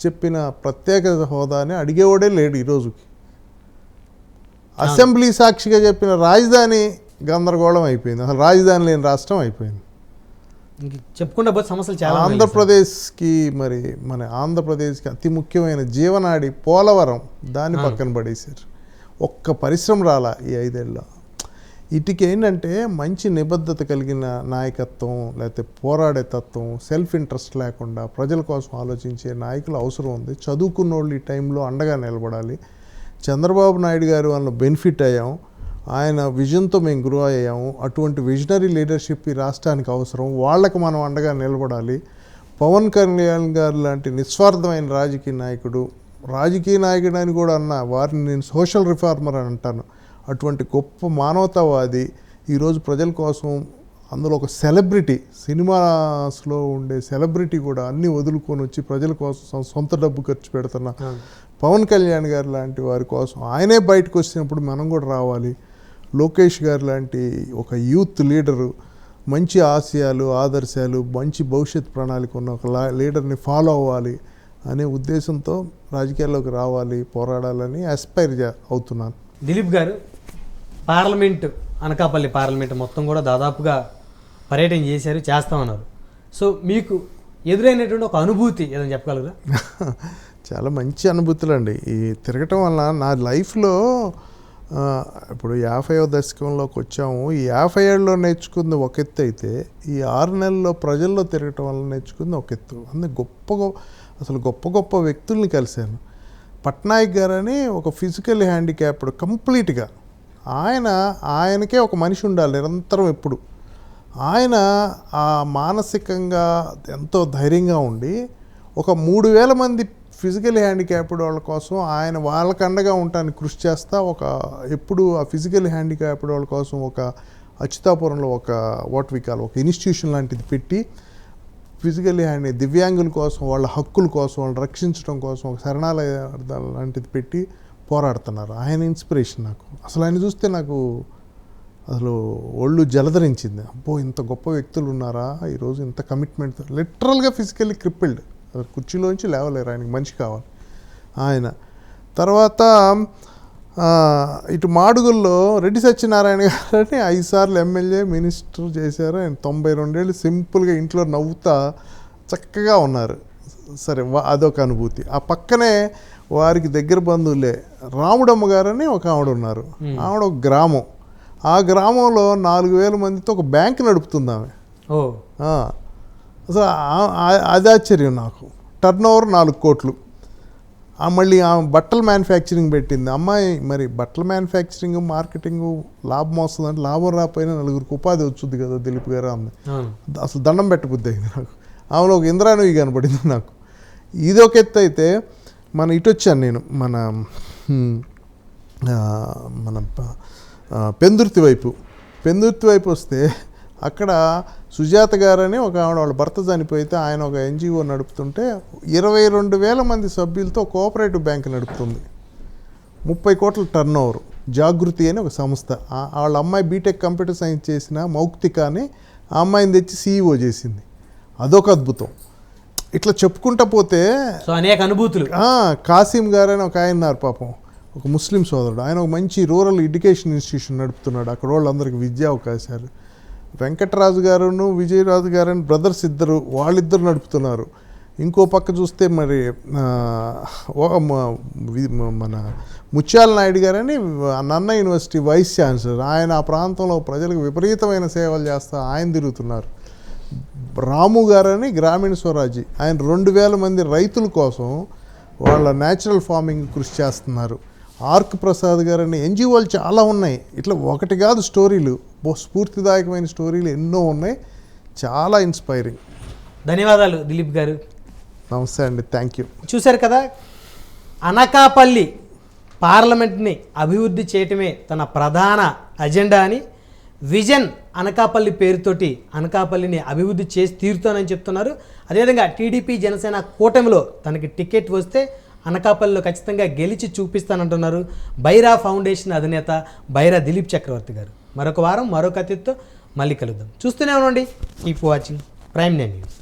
చెప్పిన ప్రత్యేక హోదాని అడిగేవాడే లేడు ఈరోజుకి. అసెంబ్లీ సాక్షిగా చెప్పిన రాజధాని గందరగోళం అయిపోయింది. అసలు రాజధాని లేని రాష్ట్రం అయిపోయింది. చెప్పుకుంటే పోతే సమస్యలు చాలా. ఆంధ్రప్రదేశ్కి మన ఆంధ్రప్రదేశ్కి అతి ముఖ్యమైన జీవనాడి పోలవరం, దాన్ని పక్కన పడేశారు. ఒక్క పరిశ్రమ రాలా ఈ 5 ఏళ్ళలో. వీటికి ఏంటంటే మంచి నిబద్ధత కలిగిన నాయకత్వం, లేకపోతే పోరాడే తత్వం, సెల్ఫ్ ఇంట్రెస్ట్ లేకుండా ప్రజల కోసం ఆలోచించే నాయకులు అవసరం ఉంది. చదువుకున్న వాళ్ళు ఈ టైంలో అండగా నిలబడాలి. చంద్రబాబు నాయుడు గారు వల్ల బెనిఫిట్ అయ్యాం, ఆయన విజన్తో మేము గ్రో అయ్యాము. అటువంటి విజనరీ లీడర్షిప్ ఈ రాష్ట్రానికి అవసరం. వాళ్ళకి మనం అండగా నిలబడాలి. పవన్ కళ్యాణ్ గారు లాంటి నిస్వార్థమైన రాజకీయ నాయకుడు అని కూడా అన్న వారిని నేను సోషల్ రిఫార్మర్ అని అంటాను. అటువంటి గొప్ప మానవతావాది ఈరోజు ప్రజల కోసం, అందులో ఒక సెలబ్రిటీ, సినిమాస్లో ఉండే సెలబ్రిటీ కూడా అన్నీ వదులుకొని వచ్చి ప్రజల కోసం సొంత డబ్బు ఖర్చు పెడుతున్న పవన్ కళ్యాణ్ గారు లాంటి వారి కోసం ఆయనే బయటకు వచ్చినప్పుడు మనం కూడా రావాలి. లోకేష్ గారు లాంటి ఒక యూత్ లీడరు, మంచి ఆశయాలు, ఆదర్శాలు, మంచి భవిష్యత్ ప్రణాళిక ఉన్న ఒక లీడర్ని ఫాలో అవ్వాలి అనే ఉద్దేశంతో రాజకీయాల్లోకి రావాలి, పోరాడాలని ఆస్పైర్ అవుతున్నాను. దిలీప్ గారు, పార్లమెంటు, అనకాపల్లి పార్లమెంటు మొత్తం కూడా దాదాపుగా పర్యటన చేస్తామన్నారు. సో మీకు ఎదురైనటువంటి ఒక అనుభూతి ఏదైనా చెప్పగలరా? చాలా మంచి అనుభూతులు అండి. ఈ తిరగటం వల్ల నా లైఫ్లో ఇప్పుడు 50వ దశకంలోకి వచ్చాము. ఈ 50 ఏళ్ళలో నేర్చుకుంది ఒక ఎత్తు అయితే, ఈ 6 నెలల్లో ప్రజల్లో తిరగటం వల్ల నేర్చుకుంది ఒక ఎత్తు. అందుకే గొప్ప గొప్ప వ్యక్తుల్ని కలిశాను. పట్నాయక్ గారని ఒక ఫిజికల్ హ్యాండిక్యాప్డ్ కంప్లీట్గా, ఆయనకే ఒక మనిషి ఉండాలి నిరంతరం ఎప్పుడు. ఆయన ఆ మానసికంగా ఎంతో ధైర్యంగా ఉండి ఒక 3000 మంది ఫిజికల్ హ్యాండిక్యాప్డ్ వాళ్ళ కోసం ఆయన వాళ్ళకి అండగా ఉండటానికి కృషి చేస్తా ఎప్పుడు ఆ ఫిజికల్ హ్యాండిక్యాప్డ్ వాళ్ళ కోసం ఒక అచ్యుతాపురంలో ఒక ఒక ఇన్స్టిట్యూషన్ లాంటిది పెట్టి ఫిజికల్లీ దివ్యాంగుల కోసం, వాళ్ళ హక్కుల కోసం, వాళ్ళని రక్షించడం కోసం ఒక శరణాలయ లాంటిది పెట్టి పోరాడుతున్నారు. ఆయన ఇన్స్పిరేషన్ నాకు. అసలు ఆయన చూస్తే నాకు అసలు ఒళ్ళు జలధరించింది. అబ్బో, ఇంత గొప్ప వ్యక్తులు ఉన్నారా ఈరోజు, ఇంత కమిట్మెంట్. లిటరల్గా ఫిజికల్లీ క్రిప్పిల్డ్, కుర్చీలోంచి లేవలేరు, ఆయనకి మనిషి కావాలి ఆయన. తర్వాత ఇటు మాడుగుల్లో రెడ్డి సత్యనారాయణ గారిని 5 సార్లు ఎమ్మెల్యే, మినిస్టర్ చేశారు. ఆయన 92 ఏళ్ళు సింపుల్గా ఇంట్లో నవ్వుతా చక్కగా ఉన్నారు. సరే, అదొక అనుభూతి. ఆ పక్కనే వారికి దగ్గర బంధువులే రాముడమ్మ గారని ఒక ఆవిడ ఉన్నారు. ఆవిడ ఒక గ్రామం, ఆ గ్రామంలో 4000 మందితో ఒక బ్యాంక్ నడుపుతుంది ఆమె. అసలు అది ఆశ్చర్యం నాకు. టర్నోవర్ 4 కోట్లు. మళ్ళీ ఆమె బట్టల మ్యానుఫ్యాక్చరింగ్ పెట్టింది. అమ్మాయి మరి బట్టల మ్యానుఫ్యాక్చరింగ్, మార్కెటింగ్ లాభం వస్తుంది అంటే, లాభం రాకపోయినా 4గురికి ఉపాధి వచ్చుద్ది కదా దిలీప్ గారు అంది. అసలు దండం పెట్టబుద్ధి అయింది నాకు. ఆమెలో ఒక ఇంద్రాణువి కనపడింది నాకు. ఇది ఒక ఎత్తు అయితే, ఇటు వచ్చాను నేను మన పెందుర్తి వైపు వస్తే అక్కడ సుజాత గారని ఒక ఆవిడ, వాళ్ళ భర్త చనిపోతే ఆయన ఒక NGO నడుపుతుంటే 22,000 మంది సభ్యులతో కోఆపరేటివ్ బ్యాంక్ నడుపుతుంది. 30 కోట్ల టర్నోవర్. జాగృతి అని ఒక సంస్థ. వాళ్ళ అమ్మాయి బీటెక్ కంప్యూటర్ సైన్స్ చేసిన మౌక్తిక అని ఆ అమ్మాయిని తెచ్చి CEO చేసింది. అదొక అద్భుతం. ఇట్లా చెప్పుకుంటా పోతే అనేక అనుభూతులు. కాసిం గారని ఒక ఆయన ఉన్నారు పాపం, ఒక ముస్లిం సోదరుడు. ఆయన ఒక మంచి రూరల్ ఎడ్యుకేషన్ ఇన్స్టిట్యూషన్ నడుపుతున్నాడు. అక్కడ వాళ్ళందరికీ విద్యా అవకాశాలు. వెంకటరాజు గారును విజయరాజు గారని బ్రదర్స్ వాళ్ళిద్దరు నడుపుతున్నారు. ఇంకో పక్క చూస్తే మరి మన ముత్యాల నాయుడు గారని నన్న యూనివర్సిటీ వైస్ ఛాన్సలర్, ఆయన ఆ ప్రాంతంలో ప్రజలకు విపరీతమైన సేవలు చేస్తా ఆయన తిరుగుతున్నారు. రాము గారని గ్రామీణ స్వరాజ్య, ఆయన 2000 మంది రైతుల కోసం వాళ్ళ న్యాచురల్ ఫార్మింగ్ కృషి చేస్తున్నారు. ఆర్క్ ప్రసాద్ గారు అనే ఎన్జిఓలు చాలా ఉన్నాయి. ఇట్లా ఒకటి కాదు స్టోరీలు, స్ఫూర్తిదాయకమైన స్టోరీలు ఎన్నో ఉన్నాయి. చాలా ఇన్స్పైరింగ్. ధన్యవాదాలు దిలీప్ గారు. నమస్తే అండి, థ్యాంక్ యూ. చూశారు కదా, అనకాపల్లి పార్లమెంట్ని అభివృద్ధి చేయటమే తన ప్రధాన అజెండా అని, విజన్ అనకాపల్లి పేరుతోటి అనకాపల్లిని అభివృద్ధి చేసి తీరుతానని చెప్తున్నారు. అదేవిధంగా టీడీపీ జనసేన కూటమిలో తనకి టికెట్ వస్తే అనకాపల్లిలో ఖచ్చితంగా గెలిచి చూపిస్తానంటున్నారు బైరా ఫౌండేషన్ అధినేత బైరా దిలీప్ చక్రవర్తి గారు. మరొక వారం మరొక అతిథితో మళ్ళీ కలుద్దాం. చూస్తూనే ఉండండి. Keep watching Prime nine news.